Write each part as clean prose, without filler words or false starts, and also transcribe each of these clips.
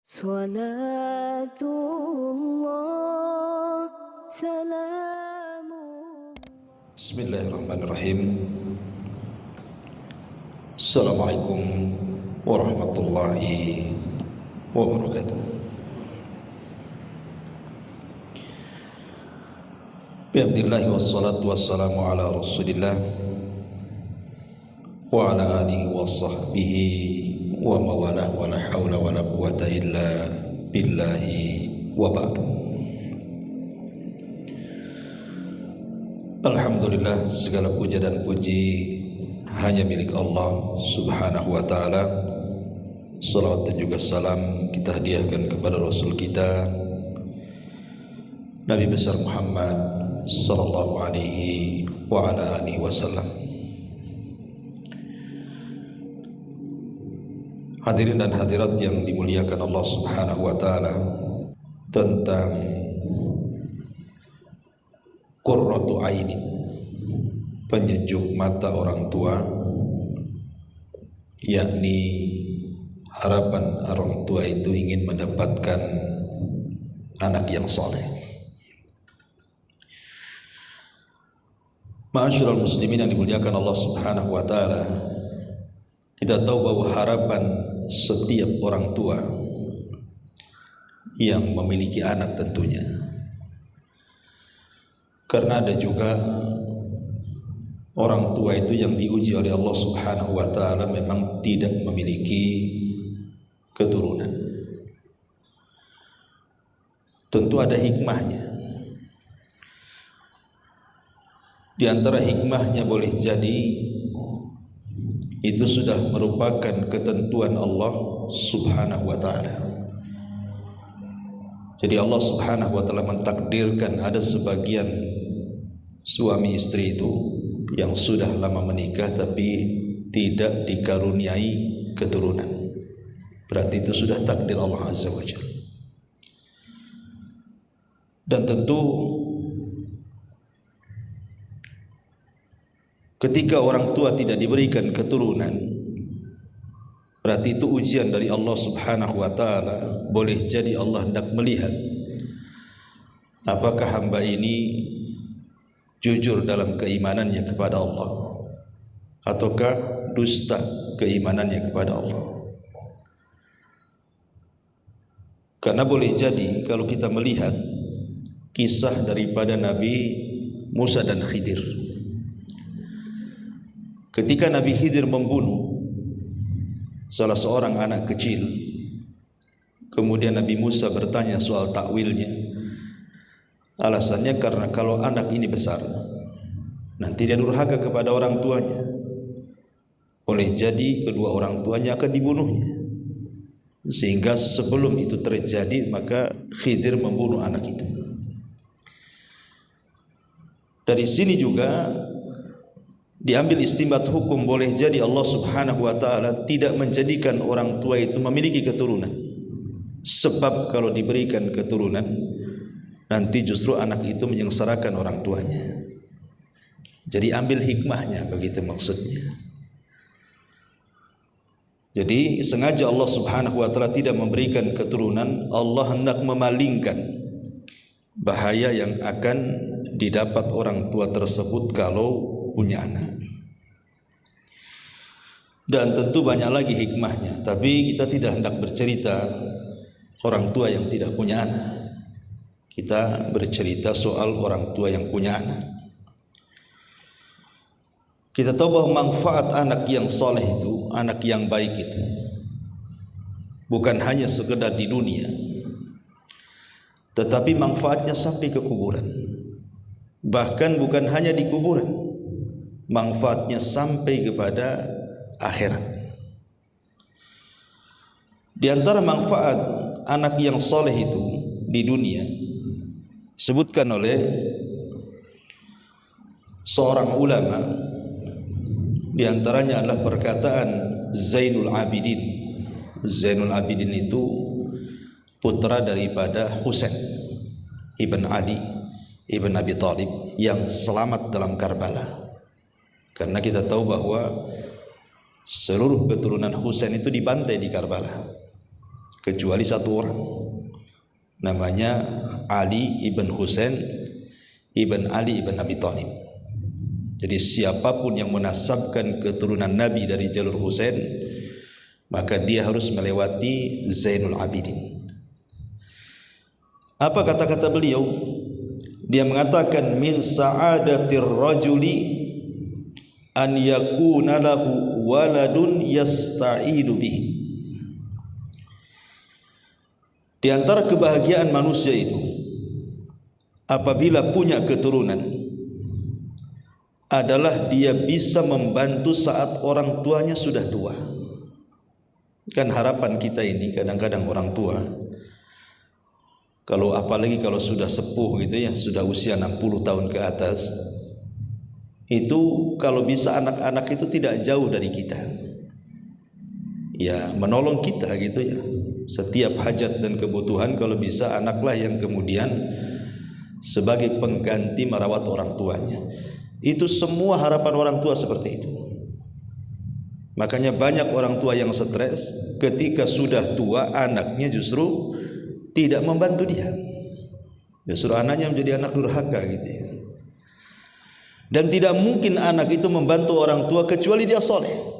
Salatullah, salamullah. Bismillahirrahmanirrahim. Assalamualaikum warahmatullahi wabarakatuh. Bihamdillahi wassalatu wassalamu ala rasulillah wa ala alihi wa sahbihi wa mawalah wa la hawla wa la quwata illa billahi wa ba'du. Alhamdulillah, segala puja dan puji hanya milik Allah subhanahu wa ta'ala. Salawat dan juga salam kita hadiahkan kepada Rasul kita Nabi besar Muhammad sallallahu alaihi wa ala alihi wasallam. Hadirin dan hadirat yang dimuliakan Allah subhanahu wa ta'ala, tentang qurratu ainin, penyejuk mata orang tua, yakni harapan orang tua itu ingin mendapatkan anak yang saleh. Ma'asyiral muslimin yang dimuliakan Allah subhanahu wa ta'ala, kita tahu bahwa harapan setiap orang tua yang memiliki anak tentunya, karena ada juga orang tua itu yang diuji oleh Allah subhanahu wa ta'ala memang tidak memiliki keturunan. Tentu ada hikmahnya. Di antara hikmahnya boleh jadi itu sudah merupakan ketentuan Allah subhanahu wa ta'ala. Jadi Allah subhanahu wa ta'ala mentakdirkan ada sebagian suami istri itu yang sudah lama menikah tapi tidak dikaruniai keturunan. Berarti itu sudah takdir Allah azza wa jalla. Dan tentu ketika orang tua tidak diberikan keturunan, berarti itu ujian dari Allah subhanahu wa ta'ala. Boleh jadi Allah hendak melihat apakah hamba ini jujur dalam keimanannya kepada Allah, ataukah dusta keimanannya kepada Allah. Karena boleh jadi kalau kita melihat kisah daripada Nabi Musa dan Khidir, ketika Nabi Khidir membunuh salah seorang anak kecil, kemudian Nabi Musa bertanya soal takwilnya. Alasannya karena kalau anak ini besar nanti dia durhaka kepada orang tuanya, boleh jadi kedua orang tuanya akan dibunuhnya, sehingga sebelum itu terjadi maka Khidir membunuh anak itu. Dari sini juga diambil istinbat hukum, boleh jadi Allah subhanahu wa ta'ala tidak menjadikan orang tua itu memiliki keturunan, sebab kalau diberikan keturunan nanti justru anak itu menyengsarakan orang tuanya. Jadi ambil hikmahnya, begitu maksudnya. Jadi sengaja Allah subhanahu wa ta'ala tidak memberikan keturunan. Allah hendak memalingkan bahaya yang akan didapat orang tua tersebut kalau punya anak. Dan tentu banyak lagi hikmahnya, tapi kita tidak hendak bercerita orang tua yang tidak punya anak. Kita bercerita soal orang tua yang punya anak. Kita tahu bahwa manfaat anak yang soleh itu, anak yang baik itu, bukan hanya sekedar di dunia, tetapi manfaatnya sampai ke kuburan. Bahkan bukan hanya di kuburan, manfaatnya sampai kepada akhirat. Di antara manfaat anak yang soleh itu di dunia, sebutkan oleh seorang ulama, di antaranya adalah perkataan Zainul Abidin. Zainul Abidin itu putra daripada Husain ibn Ali ibn Abi Thalib yang selamat dalam Karbala. Karena kita tahu bahwa seluruh keturunan Husain itu dibantai di Karbala. kecuali satu orang, namanya Ali ibn Husain ibn Ali ibn Abi Thalib. Jadi siapapun yang menasabkan keturunan Nabi dari jalur Husain, maka dia harus melewati Zainul Abidin. Apa kata-kata beliau? Dia mengatakan min sa'adatir rajuli an yakuna lahu waladun yasta'idu bihi. Di antara kebahagiaan manusia itu apabila punya keturunan adalah dia bisa membantu saat orang tuanya sudah tua. Kan harapan kita ini kadang-kadang orang tua, kalau apalagi kalau sudah sepuh gitu ya, sudah usia 60 tahun ke atas, itu kalau bisa anak-anak itu tidak jauh dari kita, ya menolong kita gitu ya. Setiap hajat dan kebutuhan kalau bisa anaklah yang kemudian sebagai pengganti merawat orang tuanya. Itu semua harapan orang tua seperti itu. Makanya banyak orang tua yang stres ketika sudah tua, anaknya justru tidak membantu dia. Justru anaknya menjadi anak durhaka gitu ya. Dan tidak mungkin anak itu membantu orang tua kecuali dia soleh.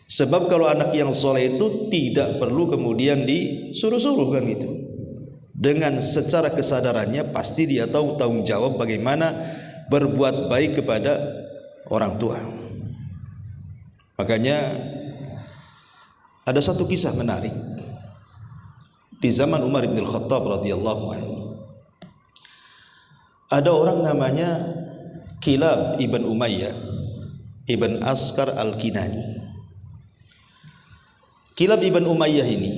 Sebab kalau anak yang soleh itu tidak perlu kemudian disuruh-suruh kan gitu. Dengan secara kesadarannya pasti dia tahu tanggung jawab bagaimana berbuat baik kepada orang tua. Makanya ada satu kisah menarik di zaman Umar bin Khattab radhiyallahu anhu. Ada orang namanya Kilab ibn Umayyah ibn Askar al-Kinani. Kilab ibn Umayyah ini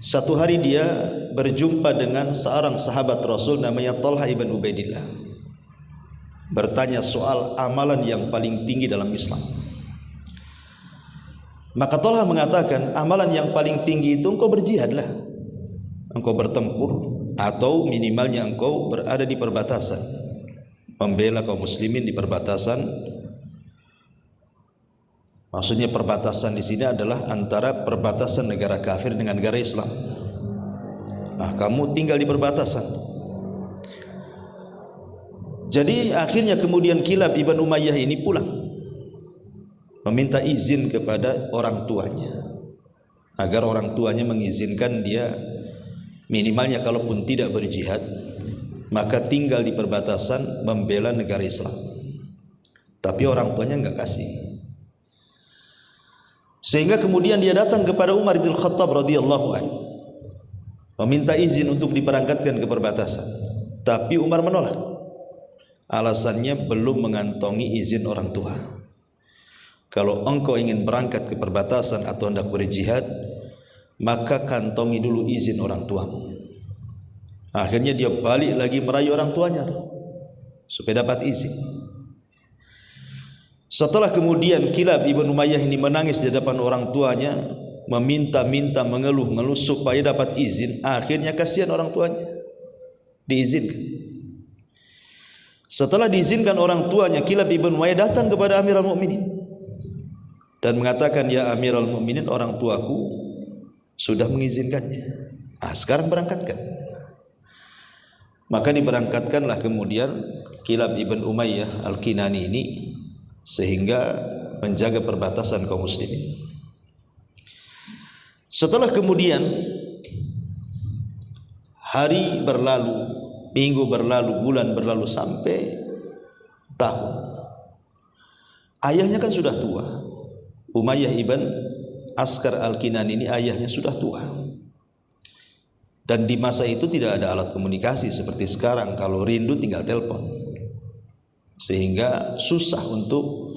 satu hari dia berjumpa dengan seorang sahabat Rasul namanya Talha ibn Ubaidillah, bertanya soal amalan yang paling tinggi dalam Islam. Maka Talha mengatakan, amalan yang paling tinggi itu engkau berjihadlah, engkau bertempur, atau minimalnya engkau berada di perbatasan, membela kaum muslimin di perbatasan. Maksudnya perbatasan di sini adalah antara perbatasan negara kafir dengan negara Islam. Nah, kamu tinggal di perbatasan. Jadi akhirnya kemudian Kilab ibn Umayyah ini pulang, meminta izin kepada orang tuanya agar orang tuanya mengizinkan dia minimalnya kalaupun tidak berjihad maka tinggal di perbatasan membela negara Islam. Tapi orang tuanya enggak kasih. Sehingga kemudian dia datang kepada Umar bin Khattab radhiyallahu anhu meminta izin untuk diberangkatkan ke perbatasan. Tapi Umar menolak. Alasannya belum mengantongi izin orang tua. Kalau engkau ingin berangkat ke perbatasan atau hendak berjihad, maka kantongi dulu izin orang tuamu. Akhirnya dia balik lagi merayu orang tuanya tuh, supaya dapat izin. Setelah kemudian Kilab ibn Umayyah ini menangis di depan orang tuanya, meminta-minta, mengeluh-ngeluh supaya dapat izin. Akhirnya kasihan orang tuanya, diizinkan. Setelah diizinkan orang tuanya, Kilab ibn Umayyah datang kepada Amirul Mukminin dan mengatakan, ya Amirul Mukminin, orang tuaku sudah mengizinkannya. Sekarang berangkatkan. Maka diberangkatkanlah kemudian Kilab ibn Umayyah al-Kinani ini sehingga menjaga perbatasan kaum muslimin. Setelah kemudian hari berlalu, minggu berlalu, bulan berlalu, sampai tahun. Ayahnya kan sudah tua. Umayyah ibn Askar al-Kinani ini ayahnya sudah tua. Dan di masa itu tidak ada alat komunikasi seperti sekarang. Kalau rindu tinggal telepon. Sehingga susah untuk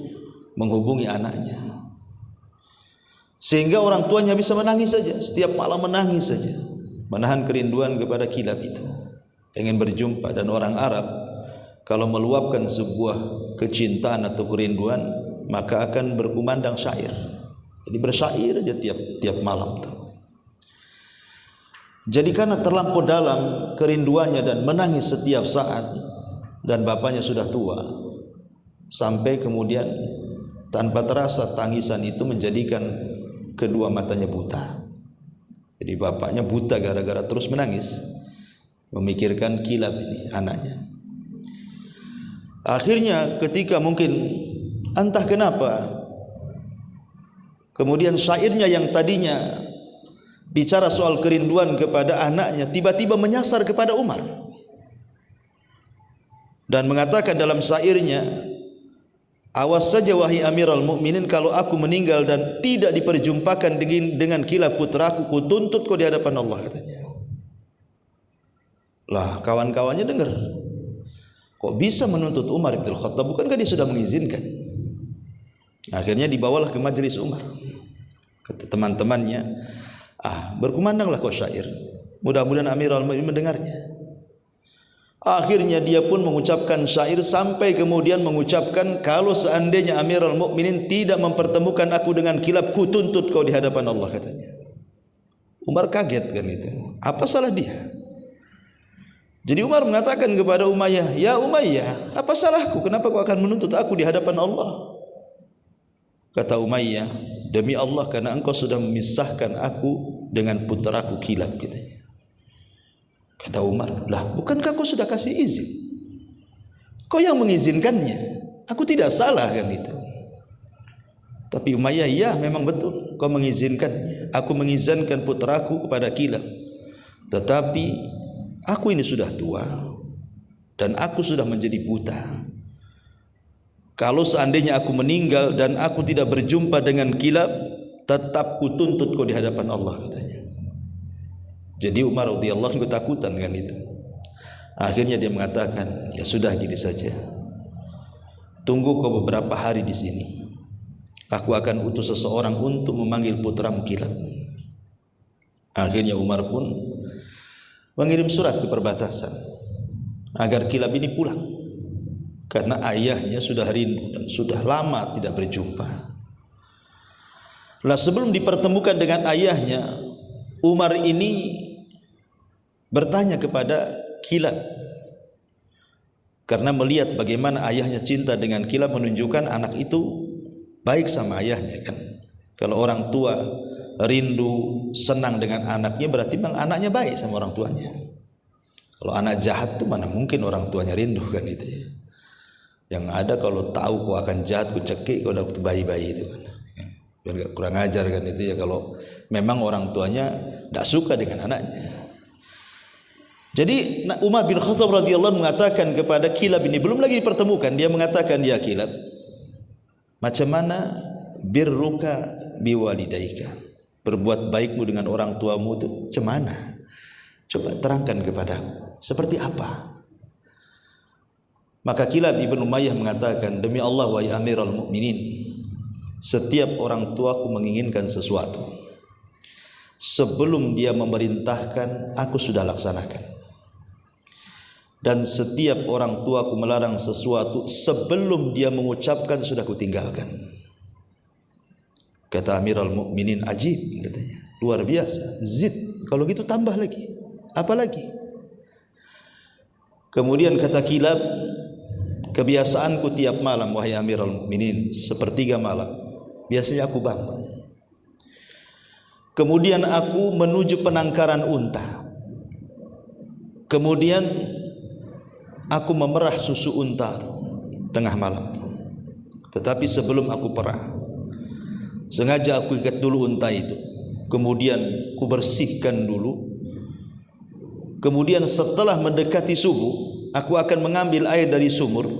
menghubungi anaknya. Sehingga orang tuanya bisa menangis saja, setiap malam menangis saja, menahan kerinduan kepada Kilab itu, ingin berjumpa. Dan orang Arab kalau meluapkan sebuah kecintaan atau kerinduan, maka akan berkumandang syair. Jadi bersyair aja tiap malam tuh. Jadi karena terlampau dalam kerinduannya dan menangis setiap saat, dan bapaknya sudah tua, sampai kemudian tanpa terasa tangisan itu menjadikan kedua matanya buta. Jadi bapaknya buta gara-gara terus menangis memikirkan Kilab ini anaknya. Akhirnya ketika mungkin entah kenapa kemudian syairnya yang tadinya bicara soal kerinduan kepada anaknya tiba-tiba menyasar kepada Umar dan mengatakan dalam syairnya, awas saja wahai Amirul Mukminin, kalau aku meninggal dan tidak diperjumpakan dengan Kilab putraku, ku tuntut kau di hadapan Allah, katanya. Lah kawan-kawannya dengar, kok bisa menuntut Umar bin Khattab, bukankah dia sudah mengizinkan? Akhirnya dibawalah ke majelis Umar, kata teman-temannya, berkumandanglah kau syair, mudah-mudahan Amirul Mukminin mendengarnya. Akhirnya dia pun mengucapkan syair sampai kemudian mengucapkan, kalau seandainya Amirul Mukminin tidak mempertemukan aku dengan Kilab, ku tuntut kau di hadapan Allah, katanya. Umar kaget kan itu. Apa salah dia? Jadi Umar mengatakan kepada Umayyah, ya Umayyah, apa salahku? Kenapa kau akan menuntut aku di hadapan Allah? Kata Umayyah, demi Allah, karena engkau sudah memisahkan aku dengan putraku Kilab, katanya. Kata Umar, lah bukankah kau sudah kasih izin? Kau yang mengizinkannya, aku tidak salah kan itu. Tapi Umayyah, ya memang betul kau mengizinkannya. Aku mengizinkan putraku kepada Kilab, tetapi aku ini sudah tua dan aku sudah menjadi buta. Kalau seandainya aku meninggal dan aku tidak berjumpa dengan Kilab, tetap ku tuntut kau di hadapan Allah, katanya. Jadi Umar radhiyallahu anhu ketakutan kan itu. Akhirnya dia mengatakan, ya sudah gini saja, tunggu kau beberapa hari di sini. Aku akan utus seseorang untuk memanggil putramu Kilab. Akhirnya Umar pun mengirim surat ke perbatasan agar Kilab ini pulang, karena ayahnya sudah rindu dan sudah lama tidak berjumpa. Lah sebelum dipertemukan dengan ayahnya, Umar ini bertanya kepada Kilab, karena melihat bagaimana ayahnya cinta dengan Kilab, menunjukkan anak itu baik sama ayahnya kan. Kalau orang tua rindu senang dengan anaknya, berarti memang anaknya baik sama orang tuanya. Kalau anak jahat tuh mana mungkin orang tuanya rindu kan itu ya. Yang ada kalau tahu kau akan jahat, ku cekik kau udah bayi-bayi itu kan. Biar gak kurang ajar kan itu ya, kalau memang orang tuanya tidak suka dengan anaknya. Jadi Umar bin Khattab radhiyallahu anhu mengatakan kepada Kilab ini, belum lagi dipertemukan, dia mengatakan, ya Kilab, macam mana birruka biwalidaika, berbuat baikmu dengan orang tuamu itu macam mana? Coba terangkan kepadaku, seperti apa? Maka Kilab ibn Umayyah mengatakan, demi Allah wahai Amirul Mukminin, setiap orang tuaku menginginkan sesuatu, sebelum dia memerintahkan aku sudah laksanakan. Dan setiap orang tuaku melarang sesuatu, sebelum dia mengucapkan sudah kutinggalkan. Kata Amirul Mukminin, ajib, katanya, luar biasa. Zid, kalau gitu tambah lagi, apa lagi? Kemudian kata Kilab, kebiasaanku tiap malam wahai Amirul Mukminin, sepertiga malam biasanya aku bangun, kemudian aku menuju penangkaran unta, kemudian aku memerah susu unta tengah malam. Tetapi sebelum aku perah, sengaja aku ikat dulu unta itu, kemudian ku bersihkan dulu. Kemudian setelah mendekati subuh, aku akan mengambil air dari sumur,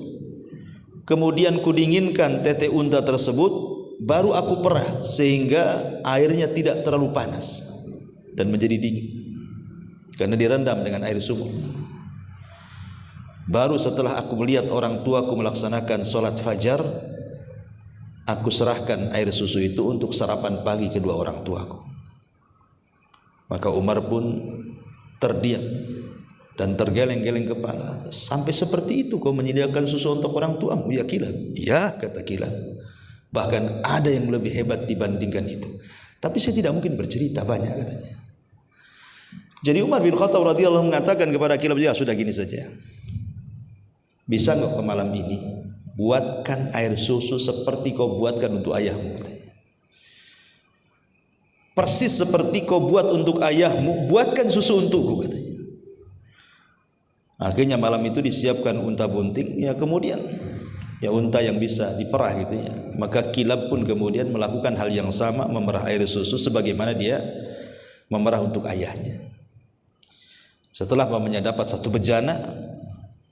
kemudian ku dinginkan tete unta tersebut, baru aku perah sehingga airnya tidak terlalu panas dan menjadi dingin karena direndam dengan air sumur. Baru setelah aku melihat orang tuaku melaksanakan sholat fajar, aku serahkan air susu itu untuk sarapan pagi kedua orang tuaku. Maka Umar pun terdiam dan tergeleng-geleng kepala. Sampai seperti itu kau menyediakan susu untuk orang tuamu, ya Kilab? Ya, kata Kilab, bahkan ada yang lebih hebat dibandingkan itu, tapi saya tidak mungkin bercerita banyak, katanya. Jadi Umar bin Khattab radhiyallahu mengatakan kepada Kilab, ya sudah gini saja, bisa enggak ke malam ini buatkan air susu seperti kau buatkan untuk ayahmu, katanya. persis seperti kau buat untuk ayahmu, buatkan susu untukku, katanya. Akhirnya malam itu disiapkan unta bunting, ya kemudian ya unta yang bisa diperah gitu ya. Maka Kilab pun kemudian melakukan hal yang sama, memerah air susu sebagaimana dia memerah untuk ayahnya. Setelah pamannya dapat satu bejana,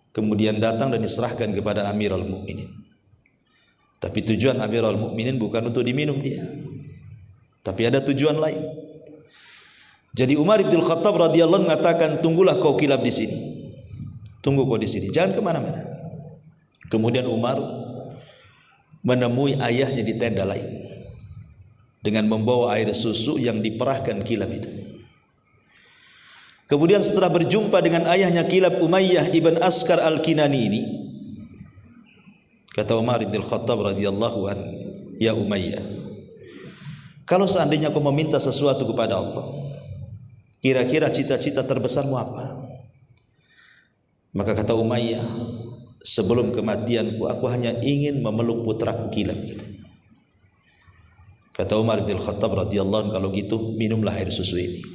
kemudian datang dan diserahkan kepada Amirul Mukminin. Tapi tujuan Amirul Mukminin bukan untuk diminum dia, tapi ada tujuan lain. Jadi Umar bin Khattab radhiyallahu mengatakan, tunggulah kau Kilab di sini, tunggu kau di sini, jangan kemana-mana. Kemudian Umar menemui ayahnya di tenda lain dengan membawa air susu yang diperahkan Kilab itu. Kemudian setelah berjumpa dengan ayahnya Kilab, Umayyah ibn Askar al-Kinani ini, kata Umar bin Khattab radhiyallahu anhu, ya Umayyah, kalau seandainya kau meminta sesuatu kepada Allah, kira-kira cita-cita terbesarmu apa? Maka kata Umayyah, sebelum kematianku aku hanya ingin memeluk putraku Kilab gitu. Kata Umar bin Khattab radhiyallahu anhu, kalau gitu minumlah air susu ini.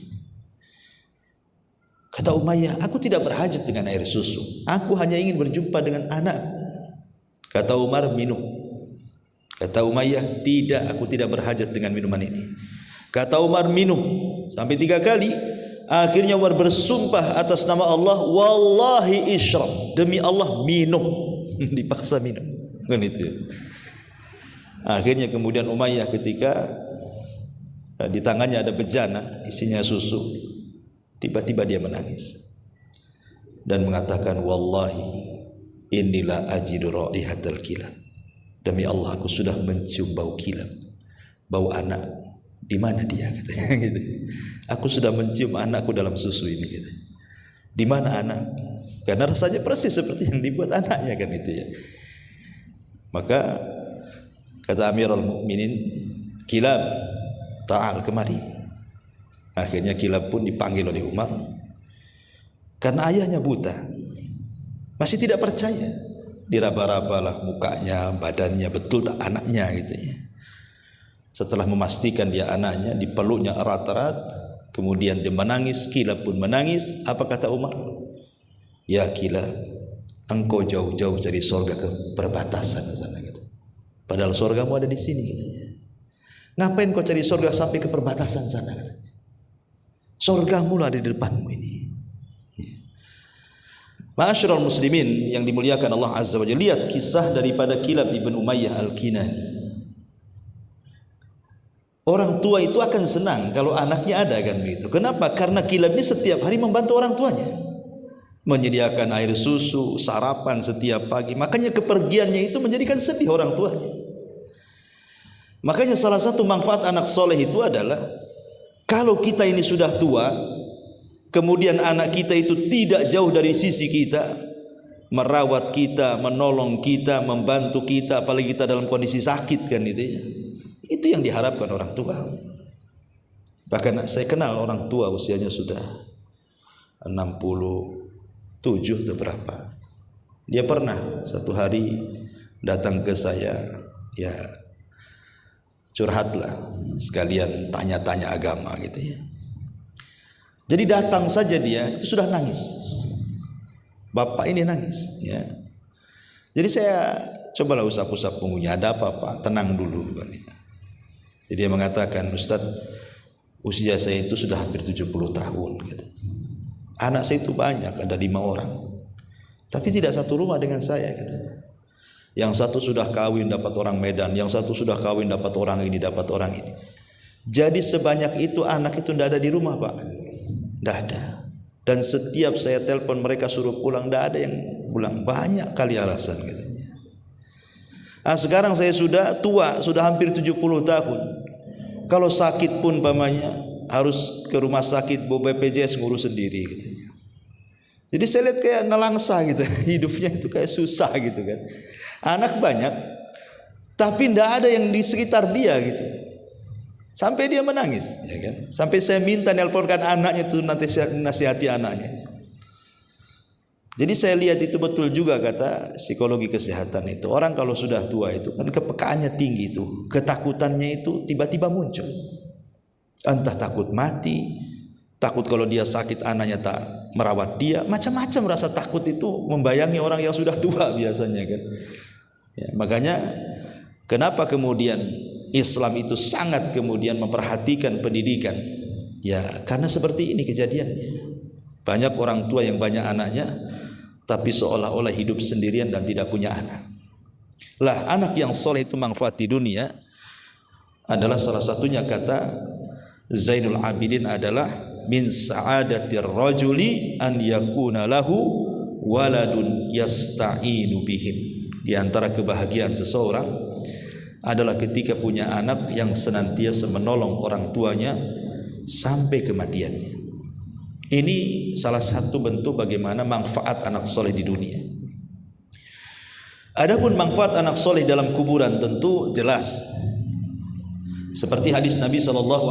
Kata Umayyah, aku tidak berhajat dengan air susu, aku hanya ingin berjumpa dengan anakku. Kata Umar, minum. Kata Umayyah, tidak, aku tidak berhajat dengan minuman ini. Kata Umar, minum sampai 3 kali. Akhirnya Umar bersumpah atas nama Allah, wallahi isyrab, demi Allah minum. Dipaksa minum, kan itu. Akhirnya kemudian Umayyah ketika di tangannya ada bejana isinya susu, tiba-tiba dia menangis dan mengatakan, wallahi inilah ajidu raihatal kilab, demi Allah aku sudah mencium bau kilab, bau anak. Di mana dia, katanya gitu. Aku sudah mencium anakku dalam susu ini, gitu. Di mana anak? Karena rasanya persis seperti yang dibuat anaknya, kan itu ya. Maka kata Amirul Mukminin, Kilab, ta'al, kemari. Akhirnya Kilab pun dipanggil oleh Umar. Karena ayahnya buta, masih tidak percaya. Diraba-rabalah mukanya, badannya, betul tak anaknya, gitu ya. Setelah memastikan dia anaknya, dipeluknya erat-erat, kemudian dia menangis. Kilab pun menangis. Apa kata Umar? Ya Kilab, engkau jauh-jauh dari surga ke perbatasan sana, gitu. Padahal surgamu ada di sini, katanya. Ngapain kau cari surga sampai ke perbatasan sana, katanya. Surgamu lah ada di depanmu ini. Ma'asyiral muslimin yang dimuliakan Allah Azza wa Jalla, lihat kisah daripada Kilab ibn Umayyah al-Kinani. Orang tua itu akan senang kalau anaknya ada, kan begitu. Kenapa? Karena Kilab ini setiap hari membantu orang tuanya, menyediakan air susu, sarapan setiap pagi. Makanya kepergiannya itu menjadikan sedih orang tuanya. Makanya salah satu manfaat anak soleh itu adalah, kalau kita ini sudah tua, kemudian anak kita itu tidak jauh dari sisi kita, merawat kita, menolong kita, membantu kita, apalagi kita dalam kondisi sakit, kan itu ya. Itu yang diharapkan orang tua. Bahkan saya kenal orang tua usianya sudah 67 atau berapa. Dia pernah satu hari datang ke saya, ya curhatlah, sekalian tanya-tanya agama, gitu ya. Jadi datang saja dia itu sudah nangis. Bapak ini nangis, ya. Jadi saya cobalah usap-usap punggungnya, ada apa-apa, tenang dulu, Pak. Jadi dia mengatakan, Ustaz, usia saya itu sudah hampir 70 tahun, gitu. Anak saya itu banyak, ada 5 orang, tapi tidak satu rumah dengan saya, katanya. Yang satu sudah kawin dapat orang Medan, yang satu sudah kawin dapat orang ini, dapat orang ini. Jadi sebanyak itu anak itu tidak ada di rumah, Pak. Tidak ada. Dan setiap saya telepon mereka suruh pulang, tidak ada yang pulang. Banyak kali alasan, katanya. Nah, sekarang saya sudah tua, sudah hampir 70 tahun. Kalau sakit pun pamannya harus ke rumah sakit, bawa BPJS ngurus sendiri, katanya. Jadi saya lihat kayak nelangsa gitu, hidupnya itu kayak susah gitu kan. Anak banyak, tapi tidak ada yang di sekitar dia gitu. Sampai dia menangis, ya kan? Sampai saya minta nelponkan anaknya itu, nanti nasihati anaknya itu. Jadi saya lihat itu betul juga kata psikologi kesehatan itu. Orang kalau sudah tua itu kan kepekaannya tinggi itu, ketakutannya itu tiba-tiba muncul. Entah takut mati, takut kalau dia sakit anaknya tak merawat dia, macam-macam rasa takut itu membayangi orang yang sudah tua biasanya kan. Ya, makanya kenapa kemudian Islam itu sangat kemudian memperhatikan pendidikan? Ya karena seperti ini kejadiannya. Banyak orang tua yang banyak anaknya, tapi seolah-olah hidup sendirian dan tidak punya anak. Lah anak yang soleh itu manfaat di dunia adalah salah satunya, kata Zainul Abidin, adalah min sa'adatir rajuli an yakuna lahu waladun yasta'inu bihim. Di antara kebahagiaan seseorang adalah ketika punya anak yang senantiasa menolong orang tuanya sampai kematiannya. Ini salah satu bentuk bagaimana manfaat anak soleh di dunia. Adapun manfaat anak soleh dalam kuburan tentu jelas. Seperti hadis Nabi SAW,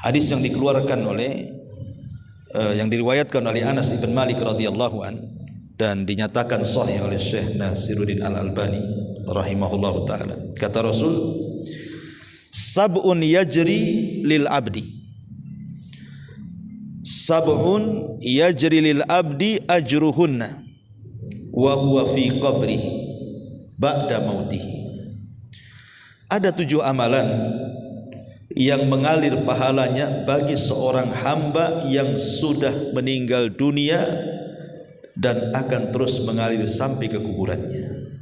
hadis yang dikeluarkan oleh yang diriwayatkan oleh Anas bin Malik radhiyallahu an dan dinyatakan sahih oleh Syekh Nasiruddin Al-Albani rahimahullahu taala. Kata Rasul, sab'un yajri lil abdi, sab'un yajri lil abdi ajruhunna wa huwa fi qabrihi ba'da mautihi. Ada 7 amalan yang mengalir pahalanya bagi seorang hamba yang sudah meninggal dunia dan akan terus mengalir sampai ke kuburannya.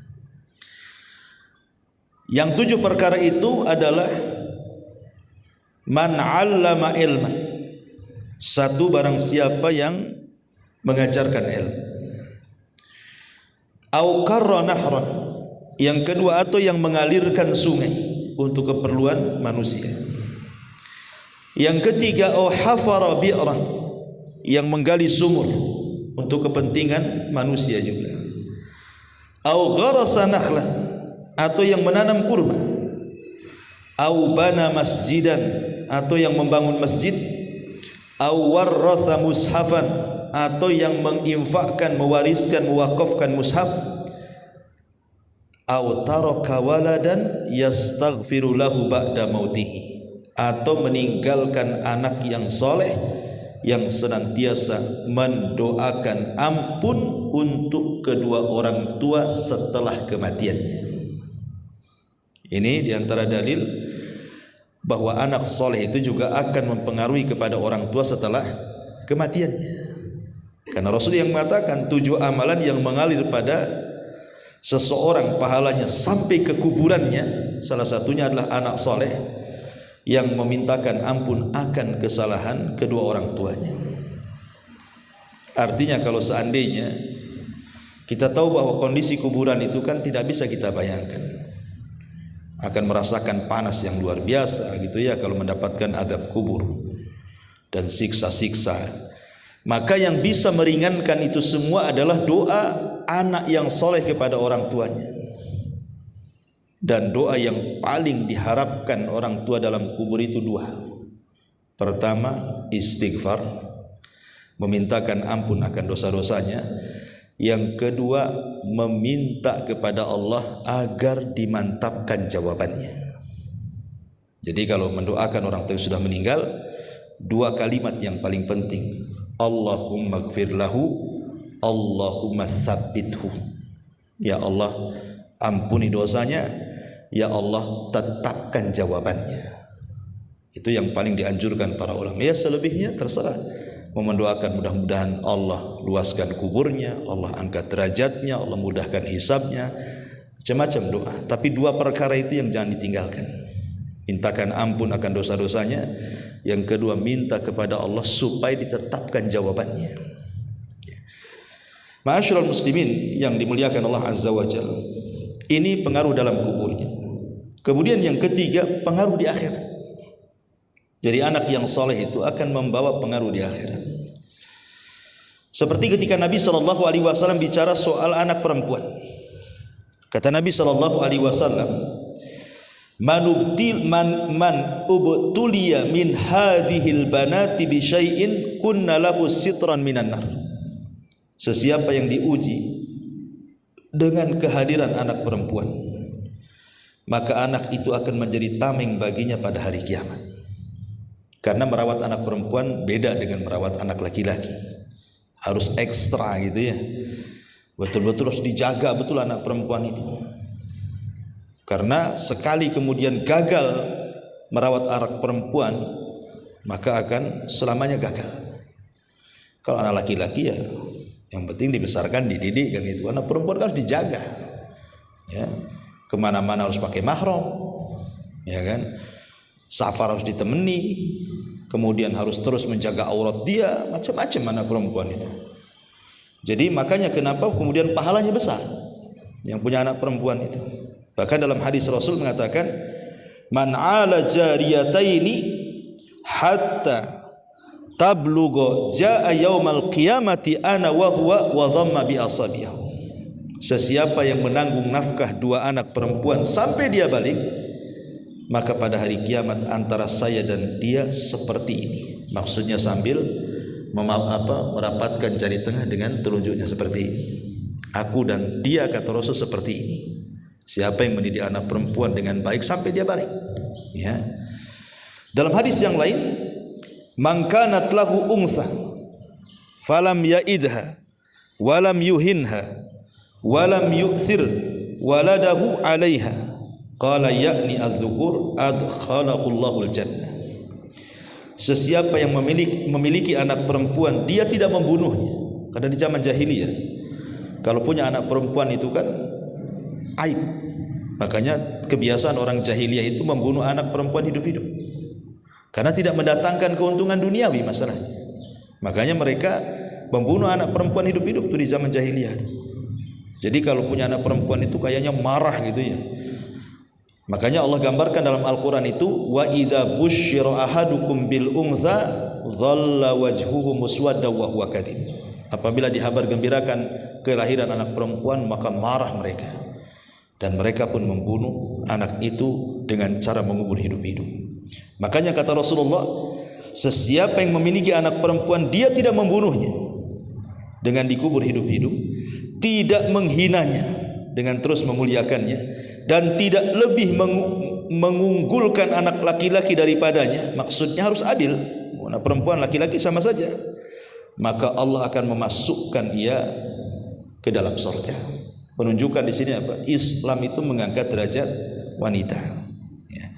Yang 7 perkara itu adalah man 'allama ilman, satu, barang siapa yang mengajarkan ilmu. Au qarra nahran, yang kedua, atau yang mengalirkan sungai untuk keperluan manusia. Yang ketiga, au hafara bi'ran, yang menggali sumur untuk kepentingan manusia juga. Au gharasa nakhlan, atau yang menanam kurma. Au bana masjidan, atau yang membangun masjid. Au warratha mushafan, atau yang menginfakkan, mewariskan, mewakafkan mushaf. Au taraka waladan yastaghfiru lahu ba'da mautihi, atau meninggalkan anak yang soleh yang senantiasa mendoakan ampun untuk kedua orang tua setelah kematiannya. Ini diantara dalil bahwa anak soleh itu juga akan mempengaruhi kepada orang tua setelah kematiannya. Karena Rasul yang mengatakan 7 amalan yang mengalir pada seseorang pahalanya sampai ke kuburannya, salah satunya adalah anak soleh yang memintakan ampun akan kesalahan kedua orang tuanya. Artinya kalau seandainya kita tahu bahwa kondisi kuburan itu kan tidak bisa kita bayangkan, akan merasakan panas yang luar biasa gitu ya kalau mendapatkan azab kubur dan siksa-siksa. Maka yang bisa meringankan itu semua adalah doa anak yang soleh kepada orang tuanya. Dan doa yang paling diharapkan orang tua dalam kubur itu 2. Pertama, istighfar, memintakan ampun akan dosa-dosanya. Yang kedua, meminta kepada Allah agar dimantapkan jawabannya. Jadi kalau mendoakan orang tua yang sudah meninggal, 2 kalimat yang paling penting. Allahumma gfir lahu, Allahumma tsabbithu. Ya Allah, ampuni dosanya, ya Allah tetapkan jawabannya. Itu yang paling dianjurkan para ulama. Ya selebihnya terserah. Mau mendoakan mudah-mudahan Allah luaskan kuburnya, Allah angkat derajatnya, Allah mudahkan hisabnya, macam-macam doa. Tapi 2 perkara itu yang jangan ditinggalkan. Mintakan ampun akan dosa-dosanya. Yang kedua, minta kepada Allah supaya ditetapkan jawabannya. Ma'asyiral muslimin yang dimuliakan Allah Azza wa Jalla, ini pengaruh dalam kuburnya. Kemudian yang ketiga, pengaruh di akhirat. Jadi anak yang soleh itu akan membawa pengaruh di akhirat. Seperti ketika Nabi SAW bicara soal anak perempuan. Kata Nabi SAW, man ubtuliya min hadhil banati bi syai'in kunna lahu sitran minan nar. Sesiapa yang diuji dengan kehadiran anak perempuan, maka anak itu akan menjadi tameng baginya pada hari kiamat. Karena merawat anak perempuan beda dengan merawat anak laki-laki. Harus ekstra gitu ya. Betul-betul harus dijaga betul anak perempuan itu. Karena sekali kemudian gagal merawat anak perempuan, maka akan selamanya gagal. Kalau anak laki-laki ya yang penting dibesarkan, dididik kan itu. Anak perempuan harus dijaga. Ya. Kemana-mana harus pakai mahram, ya kan? Safar harus ditemani, kemudian harus terus menjaga aurat dia, macam-macam anak perempuan itu. Jadi makanya kenapa kemudian pahalanya besar yang punya anak perempuan itu. Bahkan dalam hadis Rasul mengatakan, man 'ala jariyataini hatta tablugha jaa yaumal qiyamati ana wa huwa wa dhamma bi asabihi. Sesiapa yang menanggung nafkah dua anak perempuan sampai dia balik, maka pada hari kiamat antara saya dan dia seperti ini. Maksudnya sambil merapatkan jari tengah dengan telunjuknya seperti ini. Aku dan dia, kata Rasul, seperti ini. Siapa yang mendidik anak perempuan dengan baik sampai dia balik. Ya. Dalam hadis yang lain, man kanat lahu untha falam yaidha walam yuhinha walam yu'thir waladahu 'alaiha qala ya'ni adz-dzukur adkhalahullahu al-jannah. Sesiapa yang memiliki anak perempuan, dia tidak membunuhnya. Karena di zaman jahiliyah kalau punya anak perempuan itu kan aib. Makanya kebiasaan orang jahiliyah itu membunuh anak perempuan hidup-hidup. Karena tidak mendatangkan keuntungan duniawi masalahnya. Makanya mereka membunuh anak perempuan hidup-hidup itu di zaman jahiliyah. Jadi kalau punya anak perempuan itu kayaknya marah gitu ya. Makanya Allah gambarkan dalam Al-Quran itu, wa idza busyira ahadukum bil untha dhalla wajhuhu muswadda wa huwa kadhib. Apabila dihabar gembirakan kelahiran anak perempuan, maka marah mereka. Dan mereka pun membunuh anak itu dengan cara mengubur hidup-hidup. Makanya kata Rasulullah, sesiapa yang memiliki anak perempuan, dia tidak membunuhnya dengan dikubur hidup-hidup, tidak menghinanya dengan terus memuliakannya, dan tidak lebih mengunggulkan anak laki-laki daripadanya. Maksudnya harus adil, anak perempuan laki-laki sama saja, maka Allah akan memasukkan ia ke dalam surga. Menunjukkan di sini apa? Islam itu mengangkat derajat wanita. Ya.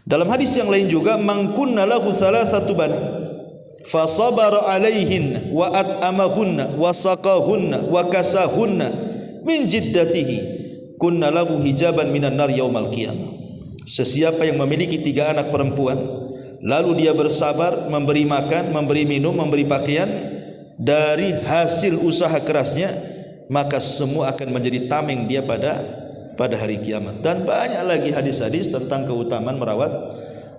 Dalam hadis yang lain juga, man kunna lahu thalathatu banat fa sabara alaihin wa at'amahunna wa saqahunna wa kasahunna min jiddatihi kunna lahu hijaban minan nar yaumal qiyamah. Sesiapa yang memiliki 3 anak perempuan, lalu dia bersabar memberi makan, memberi minum, memberi pakaian dari hasil usaha kerasnya, maka semua akan menjadi tameng dia pada hari kiamat. Dan banyak lagi hadis-hadis tentang keutamaan merawat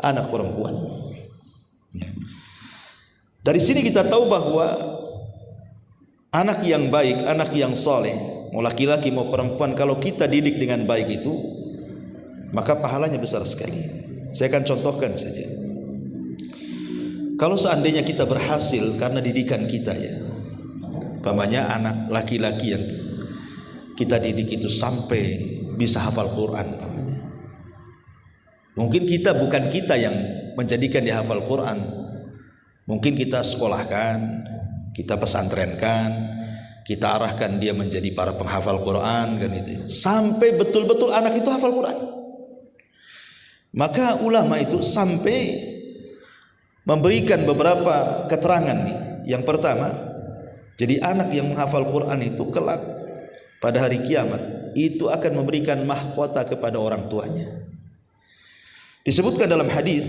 anak perempuan. Ya. Dari sini kita tahu bahwa anak yang baik, anak yang soleh, mau laki-laki mau perempuan, kalau kita didik dengan baik itu, maka pahalanya besar sekali. Saya akan contohkan saja. Kalau seandainya kita berhasil karena didikan kita, ya, umpamanya anak laki-laki yang kita didik itu sampai bisa hafal Quran, mungkin bukan kita yang menjadikan dia hafal Quran. Mungkin kita sekolahkan, kita pesantrenkan, kita arahkan dia menjadi para penghafal Quran kan itu. Sampai betul-betul anak itu hafal Quran. Maka ulama itu sampai memberikan beberapa keterangan nih. Yang pertama, jadi anak yang menghafal Quran itu kelak pada hari kiamat itu akan memberikan mahkota kepada orang tuanya. Disebutkan dalam hadis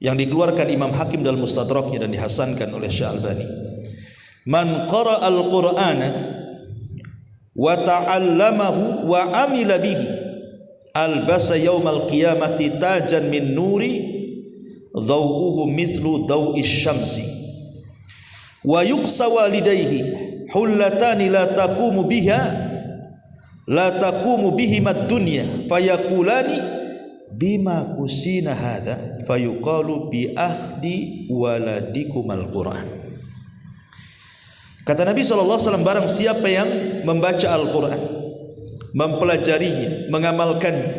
yang dikeluarkan Imam Hakim dalam Mustadraknya dan dihasankan oleh Syekh Albani, man qara al-Qur'ana wa ta'allamahu wa amila bihi albasa yaumal qiyamati tajan min nuri dhawuhu mithlu dhawi syamsi wa yuksa walidayhi hullatani la taqumu bihimad dunya fayaqulani bima kusina hadha fayuqalu bi ahdi waladikumal Quran. Kata Nabi SAW, barang siapa yang membaca Al-Quran mempelajarinya, mengamalkannya,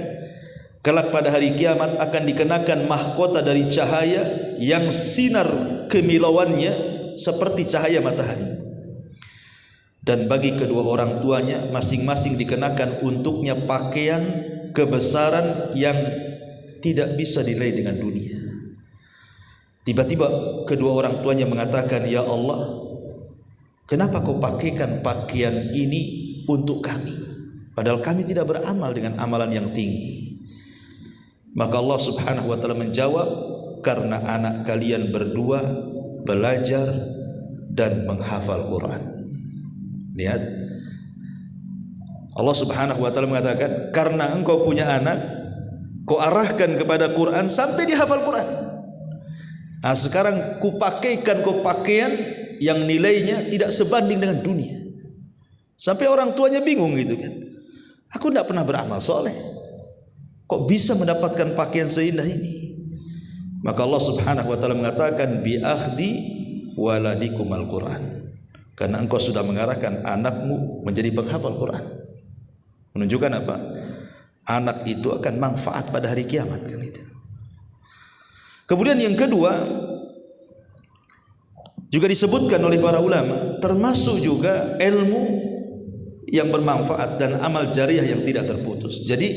kelak pada hari kiamat akan dikenakan mahkota dari cahaya yang sinar kemilauannya seperti cahaya matahari. Dan bagi kedua orang tuanya masing-masing dikenakan untuknya pakaian kebesaran yang tidak bisa dinilai dengan dunia. Tiba-tiba kedua orang tuanya mengatakan, "Ya Allah, kenapa kau pakaikan pakaian ini untuk kami? Padahal kami tidak beramal dengan amalan yang tinggi." Maka Allah Subhanahu wa taala menjawab, "Karena anak kalian berdua belajar dan menghafal Quran." Lihat, Allah Subhanahu wa taala mengatakan, karena engkau punya anak, kau arahkan kepada Quran sampai dihafal Quran. Nah, sekarang kupakaikan kau pakaian yang nilainya tidak sebanding dengan dunia. Sampai orang tuanya bingung gitu kan. Aku tidak pernah beramal soleh, kok bisa mendapatkan pakaian seindah ini? Maka Allah Subhanahu wa taala mengatakan, bi akhdi waladikum al-Quran. Karena engkau sudah mengarahkan anakmu menjadi penghafal Quran. Menunjukkan apa? Anak itu akan manfaat pada hari kiamat kan itu. Kemudian yang kedua juga disebutkan oleh para ulama, termasuk juga ilmu yang bermanfaat dan amal jariah yang tidak terputus. Jadi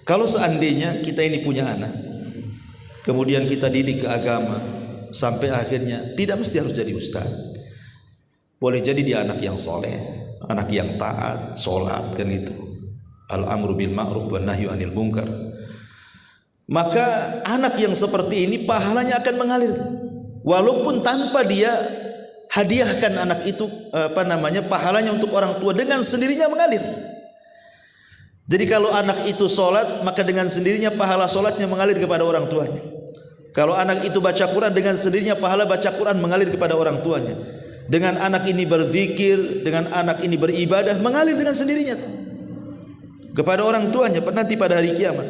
kalau seandainya kita ini punya anak, kemudian kita didik ke agama sampai akhirnya, tidak mesti harus jadi ustaz. Boleh jadi dia anak yang soleh, anak yang taat, sholat kan itu, al-amru bil ma'ruf wan nahyu anil munkar. Maka anak yang seperti ini pahalanya akan mengalir, walaupun tanpa dia hadiahkan anak itu pahalanya untuk orang tua, dengan sendirinya mengalir. Jadi kalau anak itu sholat, maka dengan sendirinya pahala sholatnya mengalir kepada orang tuanya. Kalau anak itu baca Quran, dengan sendirinya pahala baca Quran mengalir kepada orang tuanya. Dengan anak ini berzikir, dengan anak ini beribadah, mengalir dengan sendirinya kepada orang tuanya nanti pada hari kiamat.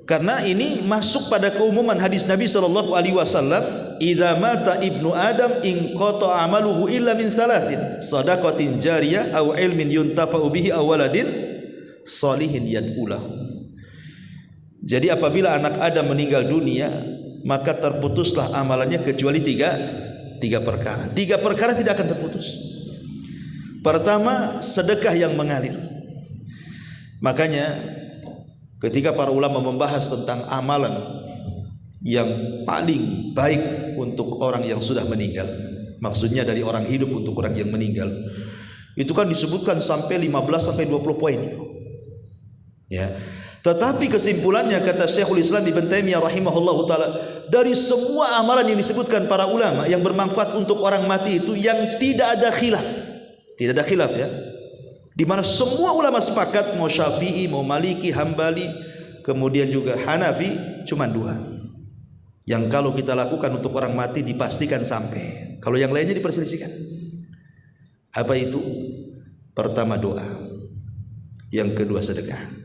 Karena ini masuk pada keumuman hadis Nabi sallallahu alaihi wasallam, "Idza mata ibnu Adam in qata amaluhu illa min thalathin, shadaqatin jariyah aw ilmin yuntafa'u bihi aw waladin shalihin yad'ulahu." Jadi apabila anak Adam meninggal dunia, maka terputuslah amalannya kecuali tiga perkara. Tiga perkara tidak akan terputus. Pertama, sedekah yang mengalir. Makanya ketika para ulama membahas tentang amalan yang paling baik untuk orang yang sudah meninggal, maksudnya dari orang hidup untuk orang yang meninggal, itu kan disebutkan sampai 15 sampai 20 poin itu. Ya. Tetapi kesimpulannya, kata Syekhul Islam Ibnu Taimiyah rahimahullahu taala, dari semua amalan yang disebutkan para ulama yang bermanfaat untuk orang mati itu, yang tidak ada khilaf. Tidak ada khilaf ya. Di mana semua ulama sepakat, mau Syafi'i, mau Maliki, Hambali, kemudian juga Hanafi, cuma dua yang kalau kita lakukan untuk orang mati dipastikan sampai. Kalau yang lainnya diperselisihkan. Apa itu? Pertama doa, yang kedua sedekah.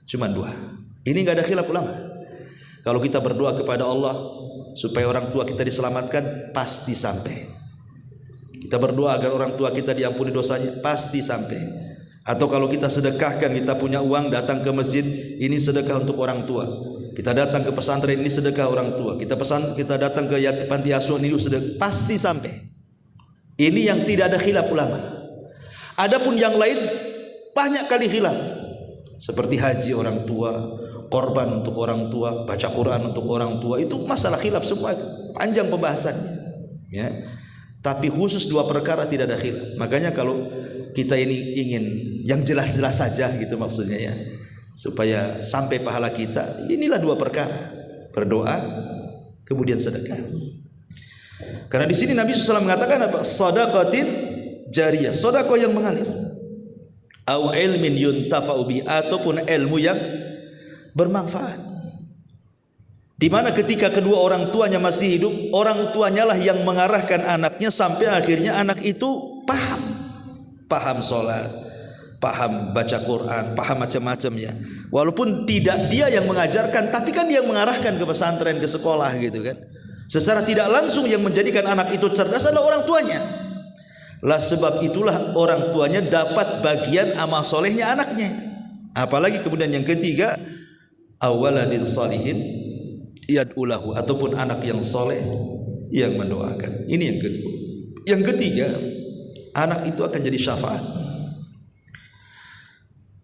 Cuma dua. Ini nggak ada khilaf ulama. Kalau kita berdoa kepada Allah supaya orang tua kita diselamatkan, pasti sampai. Kita berdoa agar orang tua kita diampuni dosanya, pasti sampai. Atau kalau kita sedekahkan, kita punya uang, datang ke masjid, ini sedekah untuk orang tua. Kita datang ke pesantren, ini sedekah orang tua. Kita datang ke panti asuhan, ini sedekah, pasti sampai. Ini yang tidak ada khilaf ulama. Adapun yang lain banyak kali khilaf. Seperti haji orang tua, korban untuk orang tua, baca Quran untuk orang tua, itu masalah khilaf semua itu. Panjang pembahasannya. Ya. Tapi khusus dua perkara tidak ada khilaf. Makanya kalau kita ini ingin yang jelas-jelas saja gitu maksudnya ya, supaya sampai pahala kita, inilah dua perkara: berdoa, kemudian sedekah. Karena di sini Nabi SAW mengatakan apa? Shadaqatin jariyah, sedekah yang mengalir. Au ilmin yuntafa'u bi, ataupun ilmu yang bermanfaat. Di mana ketika kedua orang tuanya masih hidup, orang tuanya lah yang mengarahkan anaknya sampai akhirnya anak itu paham sholat, paham baca Quran, paham macam-macam ya. Walaupun tidak dia yang mengajarkan, tapi kan dia yang mengarahkan ke pesantren, ke sekolah gitu kan. Secara tidak langsung yang menjadikan anak itu cerdas adalah orang tuanya. Lah sebab itulah orang tuanya dapat bagian amal solehnya anaknya. Apalagi kemudian yang ketiga, awaladin salihin yad'ulahu, ataupun anak yang soleh yang mendoakan. Ini yang kedua. Yang ketiga, anak itu akan jadi syafaat.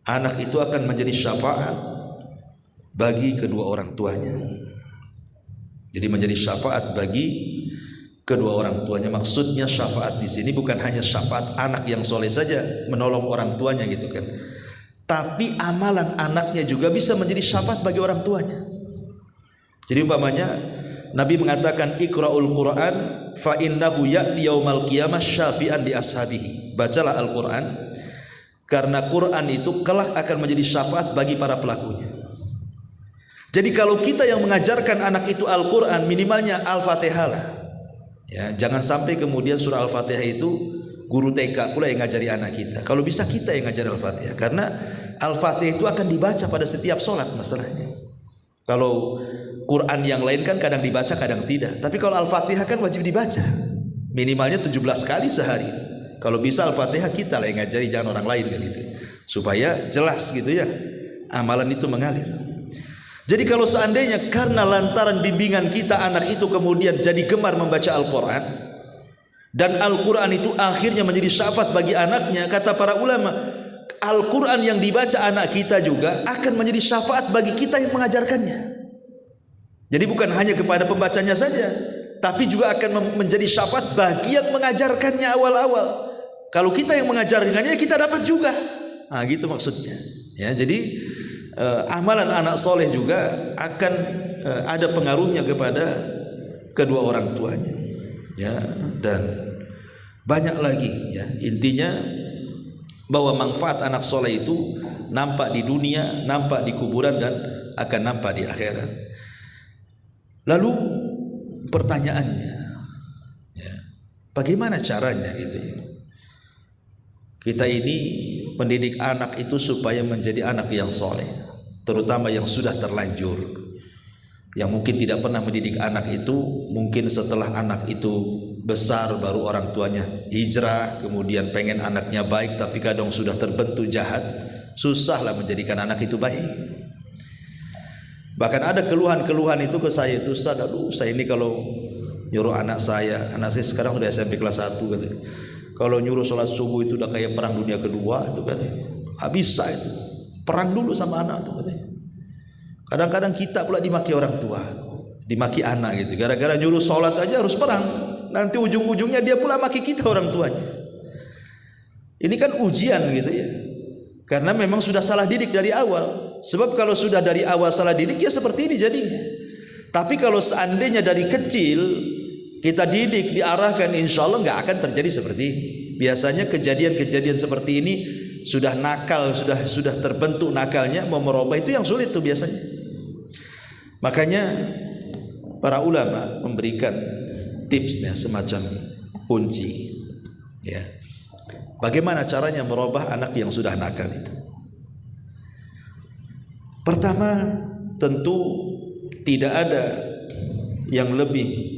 Anak itu akan menjadi syafaat bagi kedua orang tuanya. Jadi menjadi syafaat bagi kedua orang tuanya. Maksudnya syafaat di sini bukan hanya syafaat anak yang soleh saja menolong orang tuanya gitu kan, tapi amalan anaknya juga bisa menjadi syafaat bagi orang tuanya. Jadi umpamanya Nabi mengatakan iqra'ul Qur'an fa innahu ya'ti yaumal qiyamah syafi'an li ashabihi. Bacalah Al-Qur'an karena Quran itu kelak akan menjadi syafaat bagi para pelakunya. Jadi kalau kita yang mengajarkan anak itu Al-Qur'an, minimalnya Al-Fatihah lah. Ya, jangan sampai kemudian surah Al-Fatihah itu guru TK pula yang ngajari anak kita. Kalau bisa kita yang ngajar Al-Fatihah, karena Al-Fatihah itu akan dibaca pada setiap sholat masalahnya. Kalau Quran yang lain kan kadang dibaca kadang tidak, tapi kalau Al-Fatihah kan wajib dibaca minimalnya 17 kali sehari. Kalau bisa Al-Fatihah kita lah yang ngajari, jangan orang lain kan itu, supaya jelas gitu ya amalan itu mengalir. Jadi kalau seandainya karena lantaran bimbingan kita anak itu kemudian jadi gemar membaca Al-Quran, dan Al-Quran itu akhirnya menjadi syafaat bagi anaknya, kata para ulama, Al-Quran yang dibaca anak kita juga akan menjadi syafaat bagi kita yang mengajarkannya. Jadi bukan hanya kepada pembacanya saja, tapi juga akan menjadi syafaat bagi yang mengajarkannya awal-awal. Kalau kita yang mengajarkannya, kita dapat juga. Nah, gitu maksudnya. Ya, jadi amalan anak soleh juga akan ada pengaruhnya kepada kedua orang tuanya. Ya, dan banyak lagi. Ya, intinya bahwa manfaat anak soleh itu nampak di dunia, nampak di kuburan, dan akan nampak di akhirat. Lalu pertanyaannya, ya, bagaimana caranya gitu ya? Kita ini mendidik anak itu supaya menjadi anak yang soleh, terutama yang sudah terlanjur, yang mungkin tidak pernah mendidik anak itu. Mungkin setelah anak itu besar baru orang tuanya hijrah, kemudian pengen anaknya baik, tapi kadang sudah terbentuk jahat, susahlah menjadikan anak itu baik. Bahkan ada keluhan-keluhan itu ke saya itu, Ustaz, aduh saya ini kalau nyuruh anak saya sekarang udah SMP kelas 1 katanya, kalau nyuruh sholat subuh itu udah kayak perang dunia kedua itu katanya. Gak bisa itu, perang dulu sama anak itu katanya. Kadang-kadang kita pula dimaki orang tua, dimaki anak gitu, gara-gara nyuruh sholat aja harus perang. Nanti ujung-ujungnya dia pula maki kita orang tuanya. Ini kan ujian gitu ya, karena memang sudah salah didik dari awal. Sebab kalau sudah dari awal salah didik ya seperti ini jadinya. Tapi kalau seandainya dari kecil kita didik, diarahkan, insya Allah nggak akan terjadi seperti ini. Biasanya kejadian-kejadian seperti ini sudah nakal, sudah terbentuk nakalnya, mau merubah itu yang sulit tuh biasanya. Makanya para ulama memberikan tipsnya semacam kunci, ya. Bagaimana caranya merubah anak yang sudah nakal itu? Pertama, tentu tidak ada yang lebih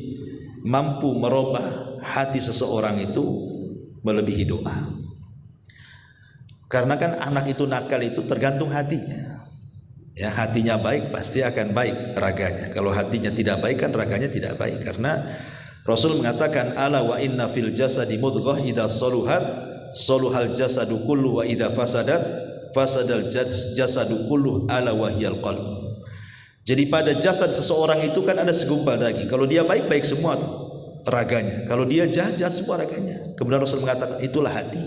mampu merubah hati seseorang itu melebihi doa. Karena kan anak itu nakal itu tergantung hatinya. Ya, hatinya baik pasti akan baik raganya. Kalau hatinya tidak baik kan raganya tidak baik. Karena Rasul mengatakan ala wa inna fil jasadi mudghah idza saluhat saluhal jasadu kullu wa idza fasadat fasadal jasadu kullu ala wahyal qalb. Jadi pada jasad seseorang itu kan ada segumpal daging. Kalau dia baik, baik semua raganya. Kalau dia jahat, jahat semua raganya. Kemudian Rasul mengatakan itulah hati.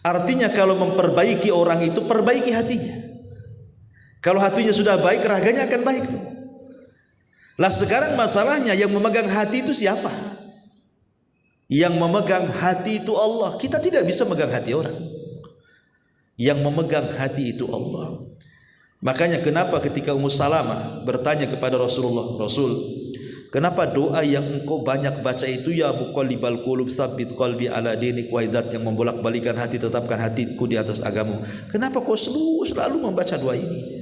Artinya kalau memperbaiki orang itu, perbaiki hatinya. Kalau hatinya sudah baik, raganya akan baik tuh. Lah sekarang masalahnya yang memegang hati itu siapa? Yang memegang hati itu Allah. Kita tidak bisa memegang hati orang. Yang memegang hati itu Allah. Makanya kenapa ketika Ummu Salamah bertanya kepada Rasulullah, Rasul, kenapa doa yang engkau banyak baca itu, ya muqallibal qulub tsabbit qalbi ala dinik, waidat, yang membolak-balikan hati tetapkan hatiku di atas agamamu. Kenapa kau selalu membaca doa ini?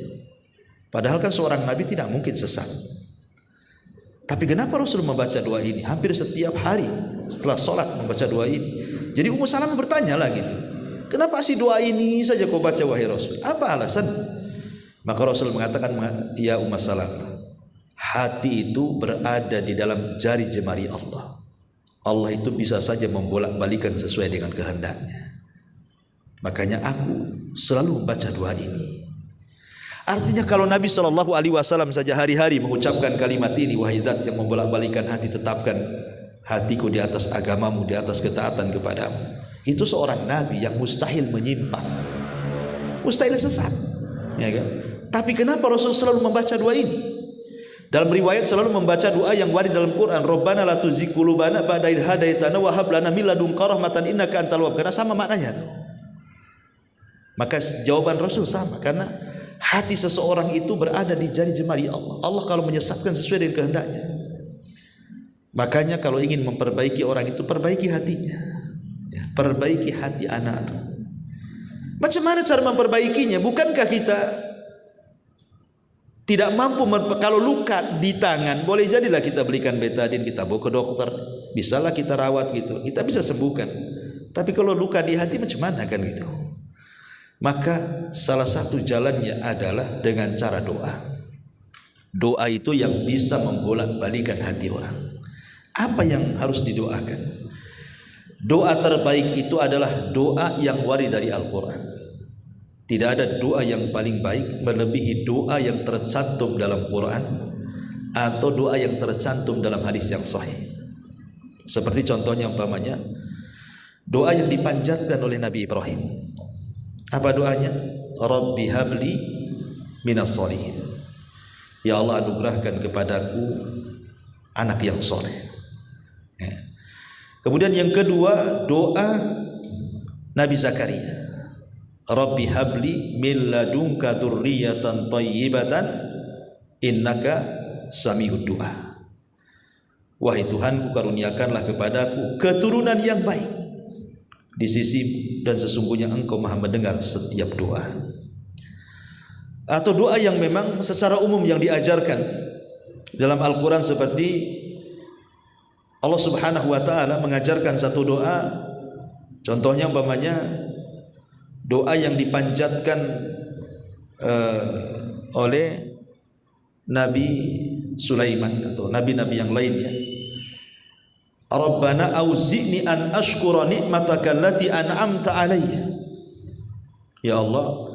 Padahal kan seorang nabi tidak mungkin sesat. Tapi kenapa Rasul membaca doa ini? Hampir setiap hari setelah sholat membaca doa ini. Jadi Ummu Salamah bertanya lah gitu, kenapa sih doa ini saja kau baca wahai Rasul? Apa alasan? Maka Rasul mengatakan, ya Ummu Salamah, hati itu berada di dalam jari jemari Allah. Allah itu bisa saja membolak-balikan sesuai dengan kehendaknya. Makanya aku selalu membaca doa ini. Artinya kalau Nabi SAW saja hari-hari mengucapkan kalimat ini, wahai Zat yang membolak-balikan hati, tetapkan hatiku di atas agamamu, di atas ketaatan kepadamu. Itu seorang Nabi yang mustahil menyimpang, mustahil sesat, ya kan? Tapi kenapa Rasul selalu membaca doa ini? Dalam riwayat selalu membaca doa yang warid dalam Quran, Rabbana la tuzigh qulubana ba'da idh hadaitana wa hab lana min ladunka rahmatan innaka antal wahhab. Karena sama maknanya tuh. Maka jawaban Rasul sama, karena hati seseorang itu berada di jari jemari Allah. Allah kalau menyesatkan sesuai dengan kehendaknya. Makanya kalau ingin memperbaiki orang itu, perbaiki hatinya, ya, perbaiki hati anak itu. Macam mana cara memperbaikinya? Bukankah kita tidak mampu? Kalau luka di tangan, boleh jadilah kita belikan betadin, kita bawa ke dokter, bisalah kita rawat gitu, kita bisa sembuhkan. Tapi kalau luka di hati macam mana kan gitu? Maka salah satu jalannya adalah dengan cara doa. Doa itu yang bisa membolak-balikan hati orang. Apa yang harus didoakan? Doa terbaik itu adalah doa yang warid dari Al-Quran. Tidak ada doa yang paling baik melebihi doa yang tercantum dalam Quran atau doa yang tercantum dalam hadis yang sahih. Seperti contohnya umpamanya doa yang dipanjatkan oleh Nabi Ibrahim. Apa doanya? Rabbi habli minas sholihin. Ya Allah, anugerahkan kepadaku anak yang soleh. Ya. Kemudian yang kedua, doa Nabi Zakaria. Rabbi habli min ladunka dzurriyyatan thayyibatan innaka sami'ud du'a. Wahai Tuhanku, karuniakanlah kepadaku keturunan yang baik di sisimu, dan sesungguhnya Engkau Maha mendengar setiap doa. Atau doa yang memang secara umum yang diajarkan dalam Al-Quran, seperti Allah Subhanahu wa ta'ala mengajarkan satu doa. Contohnya umpamanya doa yang dipanjatkan oleh Nabi Sulaiman atau nabi-nabi yang lainnya. Rabbana auzi'ni an ashkura ni'mataka allati an'amta alayya. Ya Allah,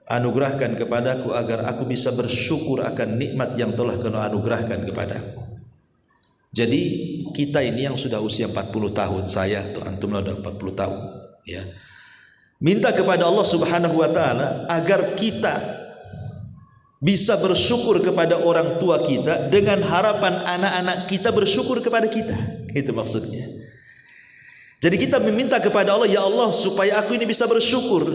anugerahkan kepadaku agar aku bisa bersyukur akan nikmat yang telah Kau anugerahkan kepadaku. Jadi kita ini yang sudah usia 40 tahun, saya atau antum sudah 40 tahun, ya. Minta kepada Allah Subhanahu wa taala agar kita bisa bersyukur kepada orang tua kita dengan harapan anak-anak kita bersyukur kepada kita. Itu maksudnya. Jadi kita meminta kepada Allah, ya Allah, supaya aku ini bisa bersyukur,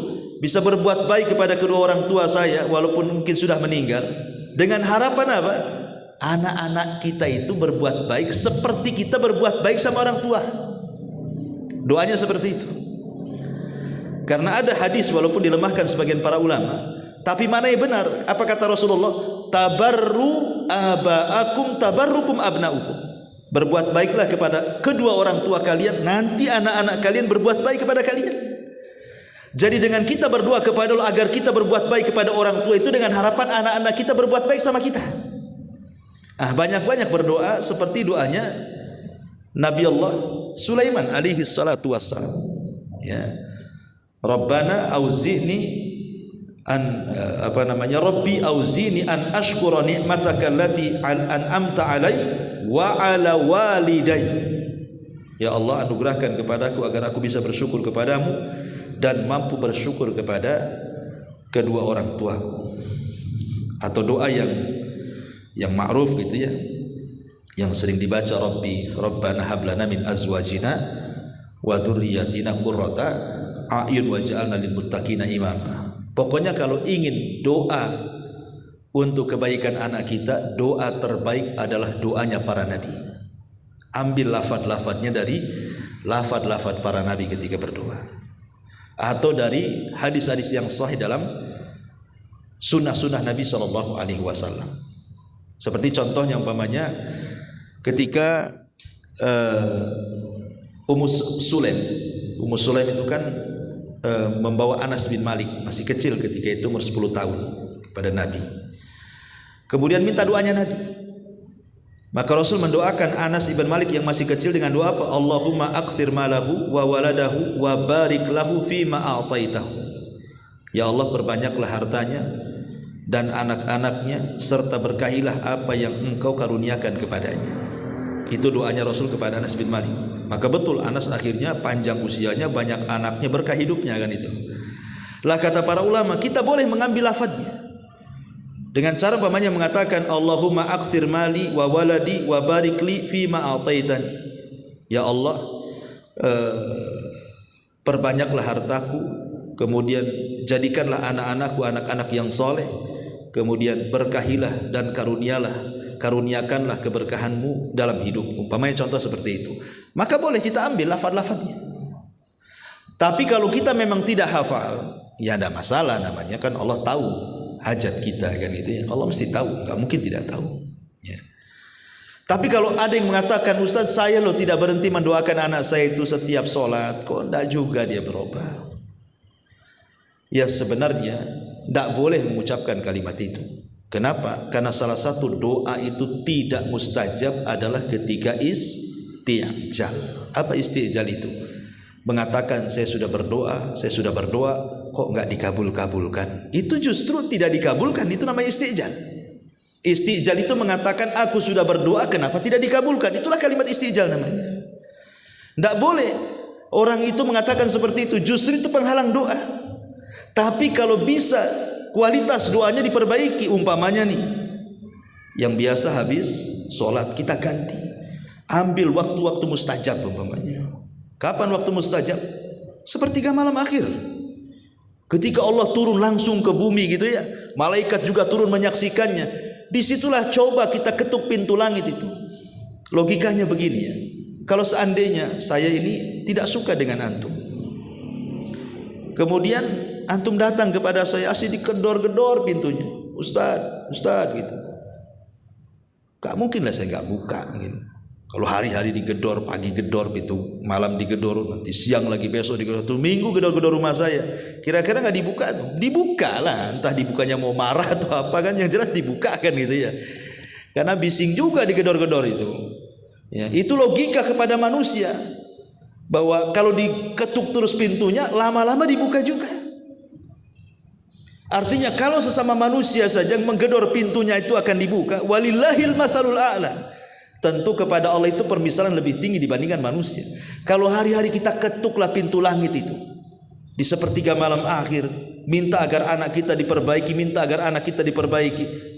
bisa berbuat baik kepada kedua orang tua saya walaupun mungkin sudah meninggal, dengan harapan apa? Anak-anak kita itu berbuat baik seperti kita berbuat baik sama orang tua. Doanya seperti itu. Karena ada hadis walaupun dilemahkan sebagian para ulama, tapi mana yang benar? Apa kata Rasulullah? Tabarru aba'akum tabarrukum abna'ukum. Berbuat baiklah kepada kedua orang tua kalian, nanti anak-anak kalian berbuat baik kepada kalian. Jadi dengan kita berdoa kepada Allah agar kita berbuat baik kepada orang tua itu dengan harapan anak-anak kita berbuat baik sama kita. Banyak-banyak berdoa seperti doanya Nabi Allah Sulaiman alaihi salatu wassalam. Ya. Rabbana auzi'ni an Rabbi auzi'ni an ashkura ni'mataka allati an'amta alaiya wa ala walidayya. Ya Allah, anugerahkan kepadaku agar aku bisa bersyukur kepadamu dan mampu bersyukur kepada kedua orang tuaku. Atau doa yang ma'ruf gitu ya, yang sering dibaca, Rabbana hab lana min azwajina wa dzurriyyatina qurrata a'yun waj'alna lil muttaqina imama. Pokoknya kalau ingin doa untuk kebaikan anak kita, doa terbaik adalah doanya para nabi. Ambil lafaz-lafaznya dari lafaz-lafaz para nabi ketika berdoa, atau dari hadis-hadis yang sahih dalam sunnah-sunnah Nabi SAW. Seperti contohnya umpamanya ketika Ummu Sulaim itu kan membawa Anas bin Malik, masih kecil ketika itu, umur 10 tahun, kepada Nabi. Kemudian minta doanya Nabi. Maka Rasul mendoakan Anas bin Malik yang masih kecil dengan doa apa? Allahumma akthir malahu wa waladahu wa barik lahu fima a'taitahu. Ya Allah, perbanyaklah hartanya dan anak-anaknya, serta berkahilah apa yang engkau karuniakan kepadanya. Itu doanya Rasul kepada Anas bin Malik. Maka betul Anas akhirnya panjang usianya, banyak anaknya, berkah hidupnya, kan itu. Lah kata para ulama, kita boleh mengambil lafadznya dengan cara umpamanya mengatakan Allahumma akthir mali wa waladi wa barik li fima a'taitani. Ya Allah, perbanyaklah hartaku, kemudian jadikanlah anak-anakku anak-anak yang soleh, kemudian berkahilah dan karuniakanlah keberkahanmu dalam hidupku. Umpamanya contoh seperti itu. Maka boleh kita ambil lafaz-lafaznya. Tapi kalau kita memang tidak hafal, ya ada masalah, namanya kan Allah tahu hajat kita, kan gitu ya. Allah mesti tahu, nggak mungkin tidak tahu. Ya. Tapi kalau ada yang mengatakan, Ustaz saya loh tidak berhenti mendoakan anak saya itu setiap sholat, kok enggak juga dia berubah? Ya sebenarnya tidak boleh mengucapkan kalimat itu. Kenapa? Karena salah satu doa itu tidak mustajab adalah ketika isti'jal. Apa isti'jal itu? Mengatakan saya sudah berdoa, kok enggak dikabul-kabulkan. Itu justru tidak dikabulkan, itu namanya isti'jal. Isti'jal itu mengatakan aku sudah berdoa, kenapa tidak dikabulkan? Itulah kalimat isti'jal namanya. Tidak boleh orang itu mengatakan seperti itu, justru itu penghalang doa. Tapi kalau bisa kualitas doanya diperbaiki, umpamanya nih, yang biasa habis sholat kita ganti, ambil waktu-waktu mustajab umpamanya. Kapan waktu mustajab? Sepertiga malam akhir, ketika Allah turun langsung ke bumi gitu ya, malaikat juga turun menyaksikannya. Disitulah coba kita ketuk pintu langit itu. Logikanya begini ya, kalau seandainya saya ini tidak suka dengan antum, kemudian antum datang kepada saya, asli digedor-gedor pintunya, Ustaz gitu, gak mungkin lah saya gak buka gitu. Kalau hari-hari digedor, pagi gedor pintu, malam digedor, nanti siang lagi, besok digedor, tuh minggu gedor-gedor rumah saya, kira-kira gak dibuka? Dibuka lah, entah dibukanya mau marah atau apa, kan yang jelas dibuka kan gitu ya, karena bising juga digedor-gedor itu ya. Itu logika kepada manusia, bahwa kalau diketuk terus pintunya, lama-lama dibuka juga. Artinya kalau sesama manusia saja yang menggedor pintunya itu akan dibuka. Walillahil matsalul a'la. Tentu kepada Allah itu permisalan lebih tinggi dibandingkan manusia. Kalau hari-hari kita ketuklah pintu langit itu di sepertiga malam akhir, minta agar anak kita diperbaiki,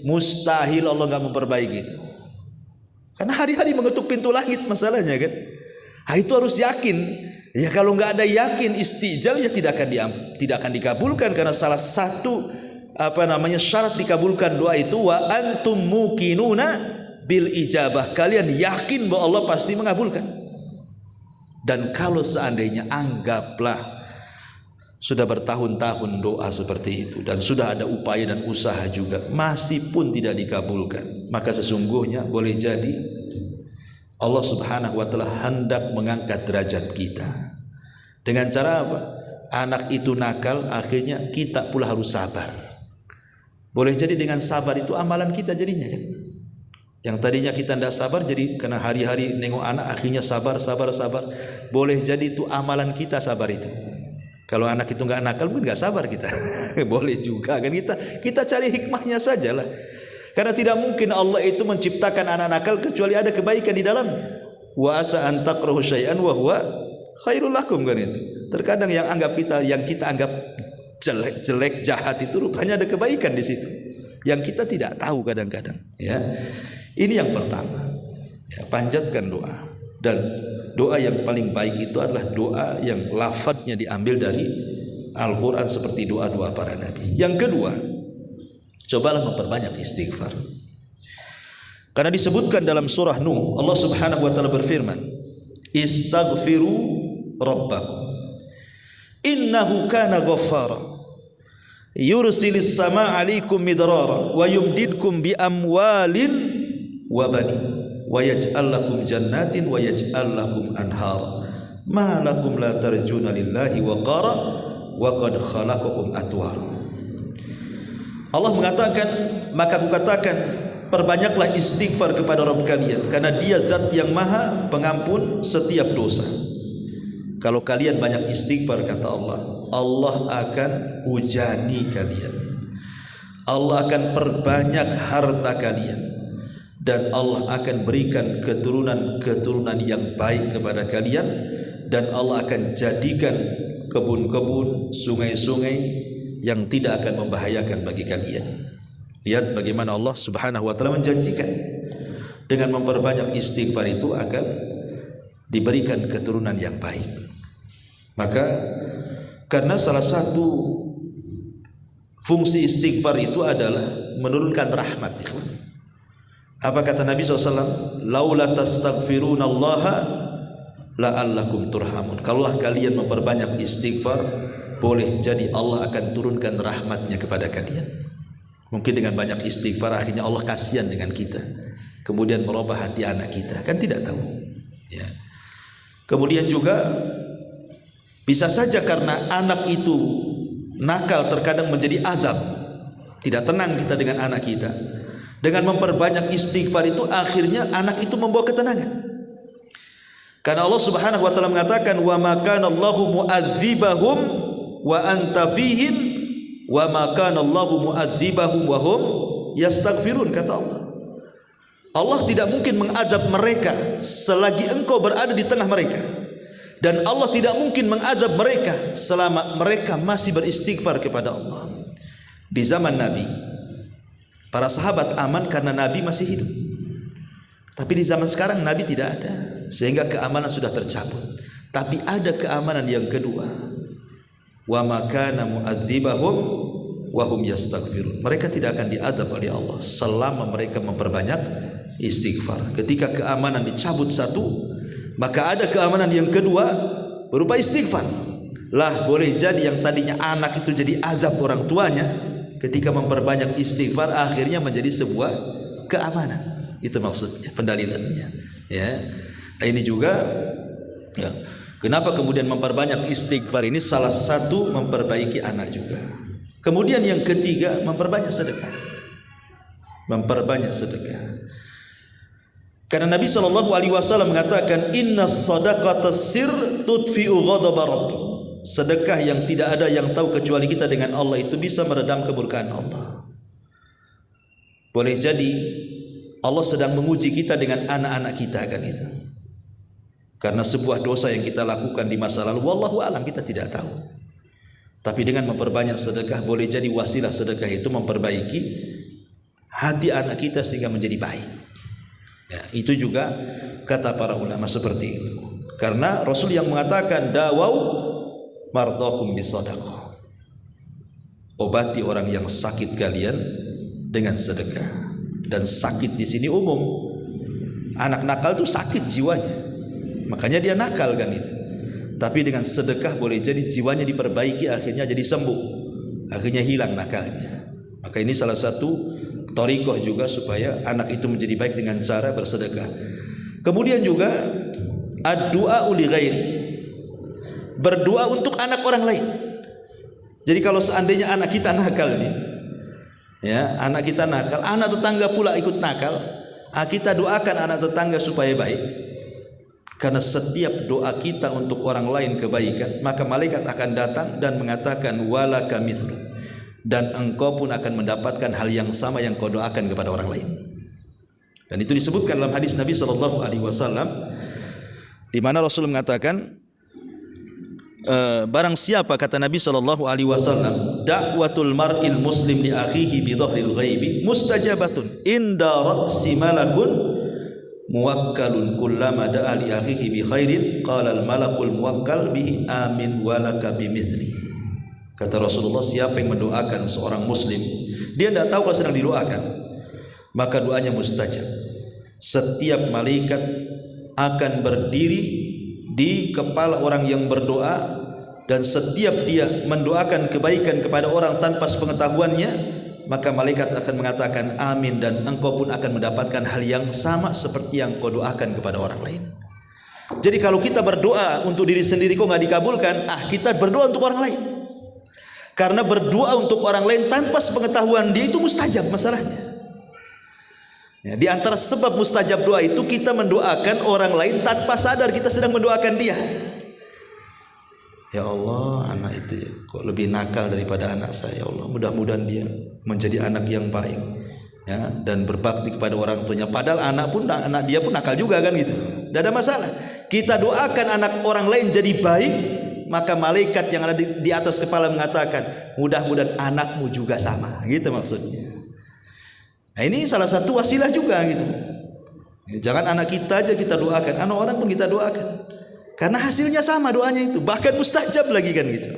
mustahil Allah nggak memperbaiki itu. Karena hari-hari mengetuk pintu langit masalahnya kan. Nah, itu harus yakin. Ya kalau nggak ada yakin istijal, ya tidak akan dikabulkan, karena salah satu syarat dikabulkan doa itu wa antum muqinuna bil ijabah, kalian yakin bahwa Allah pasti mengabulkan. Dan kalau seandainya anggaplah sudah bertahun-tahun doa seperti itu dan sudah ada upaya dan usaha juga masih pun tidak dikabulkan, maka sesungguhnya boleh jadi Allah subhanahu wa ta'ala hendak mengangkat derajat kita. Dengan cara apa? Anak itu nakal, akhirnya kita pula harus sabar. Boleh jadi dengan sabar itu amalan kita jadinya kan. Yang tadinya kita tidak sabar, jadi karena hari-hari nengok anak akhirnya sabar. Boleh jadi itu amalan kita sabar itu. Kalau anak itu nggak nakal pun nggak sabar kita. Boleh juga kan, kita cari hikmahnya sajalah. Karena tidak mungkin Allah itu menciptakan anak nakal kecuali ada kebaikan di dalamnya. Wa asa an takrahu syai'an wa huwa khairul lakum, kan itu. Terkadang yang kita anggap jelek, jahat itu rupanya ada kebaikan di situ yang kita tidak tahu kadang-kadang ya. Ini yang pertama ya, panjatkan doa. Dan doa yang paling baik itu adalah doa yang lafadznya diambil dari Al-Quran seperti doa-doa para nabi. Yang kedua, cobalah memperbanyak istighfar. Karena disebutkan dalam surah Nuh, Allah subhanahu wa ta'ala berfirman, istaghfiru rabbakum innahu kana ghaffara yursilis sama alaikum midrara wa yumdidkum bi amwalin wa banin wa yaj'al lakum jannatin wa yaj'al lakum anhara ma lakum la tarjuna lillahi wa qara wa qad khalaqakum atwar. Allah mengatakan, maka aku katakan, perbanyaklah istighfar kepada Rabb kalian, karena Dia zat yang maha pengampun setiap dosa. Kalau kalian banyak istighfar, kata Allah, Allah akan hujani kalian, Allah akan perbanyak harta kalian, dan Allah akan berikan keturunan-keturunan yang baik kepada kalian, dan Allah akan jadikan kebun-kebun, sungai-sungai yang tidak akan membahayakan bagi kalian. Lihat bagaimana Allah Subhanahu wa taala menjanjikan dengan memperbanyak istighfar itu akan diberikan keturunan yang baik. Maka karena salah satu fungsi istighfar itu adalah menurunkan rahmat, ikhwan. Apa kata Nabi SAW? Laula tastaghfirunallaha la'allakum turhamun. Kalaulah kalian memperbanyak istighfar, boleh jadi Allah akan turunkan rahmatnya kepada kalian. Mungkin dengan banyak istighfar akhirnya Allah kasihan dengan kita, kemudian merubah hati anak kita, kan tidak tahu ya. Kemudian juga bisa saja karena anak itu nakal terkadang menjadi azab, tidak tenang kita dengan anak kita. Dengan memperbanyak istighfar itu akhirnya anak itu membawa ketenangan. Karena Allah Subhanahu wa taala mengatakan, wa ma kana Allahu mu'adzibahum wa anta fihim wa ma kana Allahu mu'adzibahum wa hum yastaghfirun, kata Allah. Allah tidak mungkin mengazab mereka selagi engkau berada di tengah mereka, dan Allah tidak mungkin mengazab mereka selama mereka masih beristighfar kepada Allah. Di zaman Nabi, para sahabat aman karena Nabi masih hidup. Tapi di zaman sekarang Nabi tidak ada, sehingga keamanan sudah tercabut. Tapi ada keamanan yang kedua, wa ma kana mu'adzibahum wa hum yastaghfirun. Mereka tidak akan diazab oleh Allah selama mereka memperbanyak istighfar. Ketika keamanan dicabut satu, maka ada keamanan yang kedua berupa istighfar. Lah boleh jadi yang tadinya anak itu jadi azab orang tuanya, ketika memperbanyak istighfar akhirnya menjadi sebuah keamanan. Itu maksudnya, pendalilannya ya. Ini juga ya, kenapa kemudian memperbanyak istighfar ini salah satu memperbaiki anak juga. Kemudian yang ketiga, memperbanyak sedekah. Memperbanyak sedekah. Karena Nabi SAW mengatakan, inna sadaqata sir tudfi'u ghadaba rabbi. Sedekah yang tidak ada yang tahu kecuali kita dengan Allah itu bisa meredam kemurkaan Allah. Boleh jadi Allah sedang menguji kita dengan anak-anak kita, kan itu. Karena sebuah dosa yang kita lakukan di masa lalu, wallahu alam, kita tidak tahu. Tapi dengan memperbanyak sedekah, boleh jadi wasilah sedekah itu memperbaiki hati anak kita sehingga menjadi baik ya. Itu juga kata para ulama seperti itu. Karena Rasul yang mengatakan, dawau mardakum bisadaqah, obati orang yang sakit kalian dengan sedekah. Dan sakit di sini umum. Anak nakal itu sakit jiwanya, makanya dia nakal, kan itu. Tapi dengan sedekah boleh jadi jiwanya diperbaiki, akhirnya jadi sembuh, akhirnya hilang nakalnya. Maka ini salah satu thariqah juga supaya anak itu menjadi baik dengan cara bersedekah. Kemudian juga ad-du'a li ghairi, berdoa untuk anak orang lain. Jadi kalau seandainya anak kita nakal nih ya, anak kita nakal, anak tetangga pula ikut nakal, kita doakan anak tetangga supaya baik. Karena setiap doa kita untuk orang lain kebaikan, maka malaikat akan datang dan mengatakan walaka mithlu, dan engkau pun akan mendapatkan hal yang sama yang kau doakan kepada orang lain. Dan itu disebutkan dalam hadis Nabi SAW, di mana Rasul mengatakan, barang siapa, kata Nabi SAW, da'watul mar'il muslim li akhihi bi dhahril ghaibi mustajabatun inda ra'si malakun muwakkalun kullama da'a li akhihi bi khairin qala al malakul muwakkal bihi amin walaka bimithli. Kata Rasulullah, siapa yang mendoakan seorang muslim, dia tidak tahu kalau sedang didoakan, maka doanya mustajab. Setiap malaikat akan berdiri di kepala orang yang berdoa, dan setiap dia mendoakan kebaikan kepada orang tanpa sepengetahuannya, maka malaikat akan mengatakan amin, dan engkau pun akan mendapatkan hal yang sama seperti yang kau doakan kepada orang lain. Jadi kalau kita berdoa untuk diri sendiri kok nggak dikabulkan, kita berdoa untuk orang lain. Karena berdoa untuk orang lain tanpa sepengetahuan dia itu mustajab masalahnya. Ya, di antara sebab mustajab doa itu kita mendoakan orang lain tanpa sadar kita sedang mendoakan dia. Ya Allah, anak itu ya, kok lebih nakal daripada anak saya. Ya Allah, mudah-mudahan dia menjadi anak yang baik, ya, dan berbakti kepada orang tuanya. Padahal anak dia pun nakal juga kan gitu. Tidak ada masalah. Kita doakan anak orang lain jadi baik, maka malaikat yang ada di atas kepala mengatakan, mudah-mudahan anakmu juga sama. Gitu maksudnya. Nah, ini salah satu wasilah juga gitu. Jangan anak kita aja kita doakan, anak orang pun kita doakan. Karena hasilnya sama doanya itu, bahkan mustajab lagi kan gitu.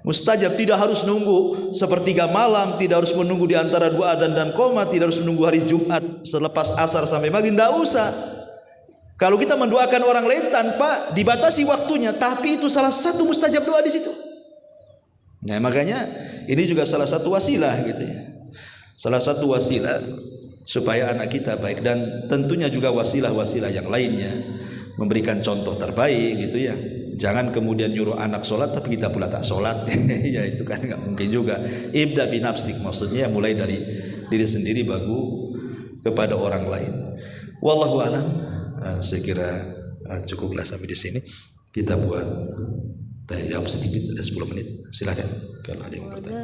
Mustajab, tidak harus nunggu sepertiga malam, tidak harus menunggu di antara dua adzan dan qomat, tidak harus menunggu hari Jumat selepas asar sampai maghrib, tidak usah. Kalau kita mendoakan orang lain tanpa dibatasi waktunya, tapi itu salah satu mustajab doa di situ. Nah, makanya ini juga salah satu wasilah gitu ya. Salah satu wasilah supaya anak kita baik, dan tentunya juga wasilah-wasilah yang lainnya. Memberikan contoh terbaik gitu ya. Jangan kemudian nyuruh anak sholat tapi kita pula tak sholat. Ya itu kan nggak mungkin juga. Ibda binafsik, maksudnya mulai dari diri sendiri baru kepada orang lain. Wallahu a'lam. Saya kira cukuplah sampai di sini. Kita buat tanya jawab sedikit, ada 10 menit. Silakan kalau ada yang mau bertanya.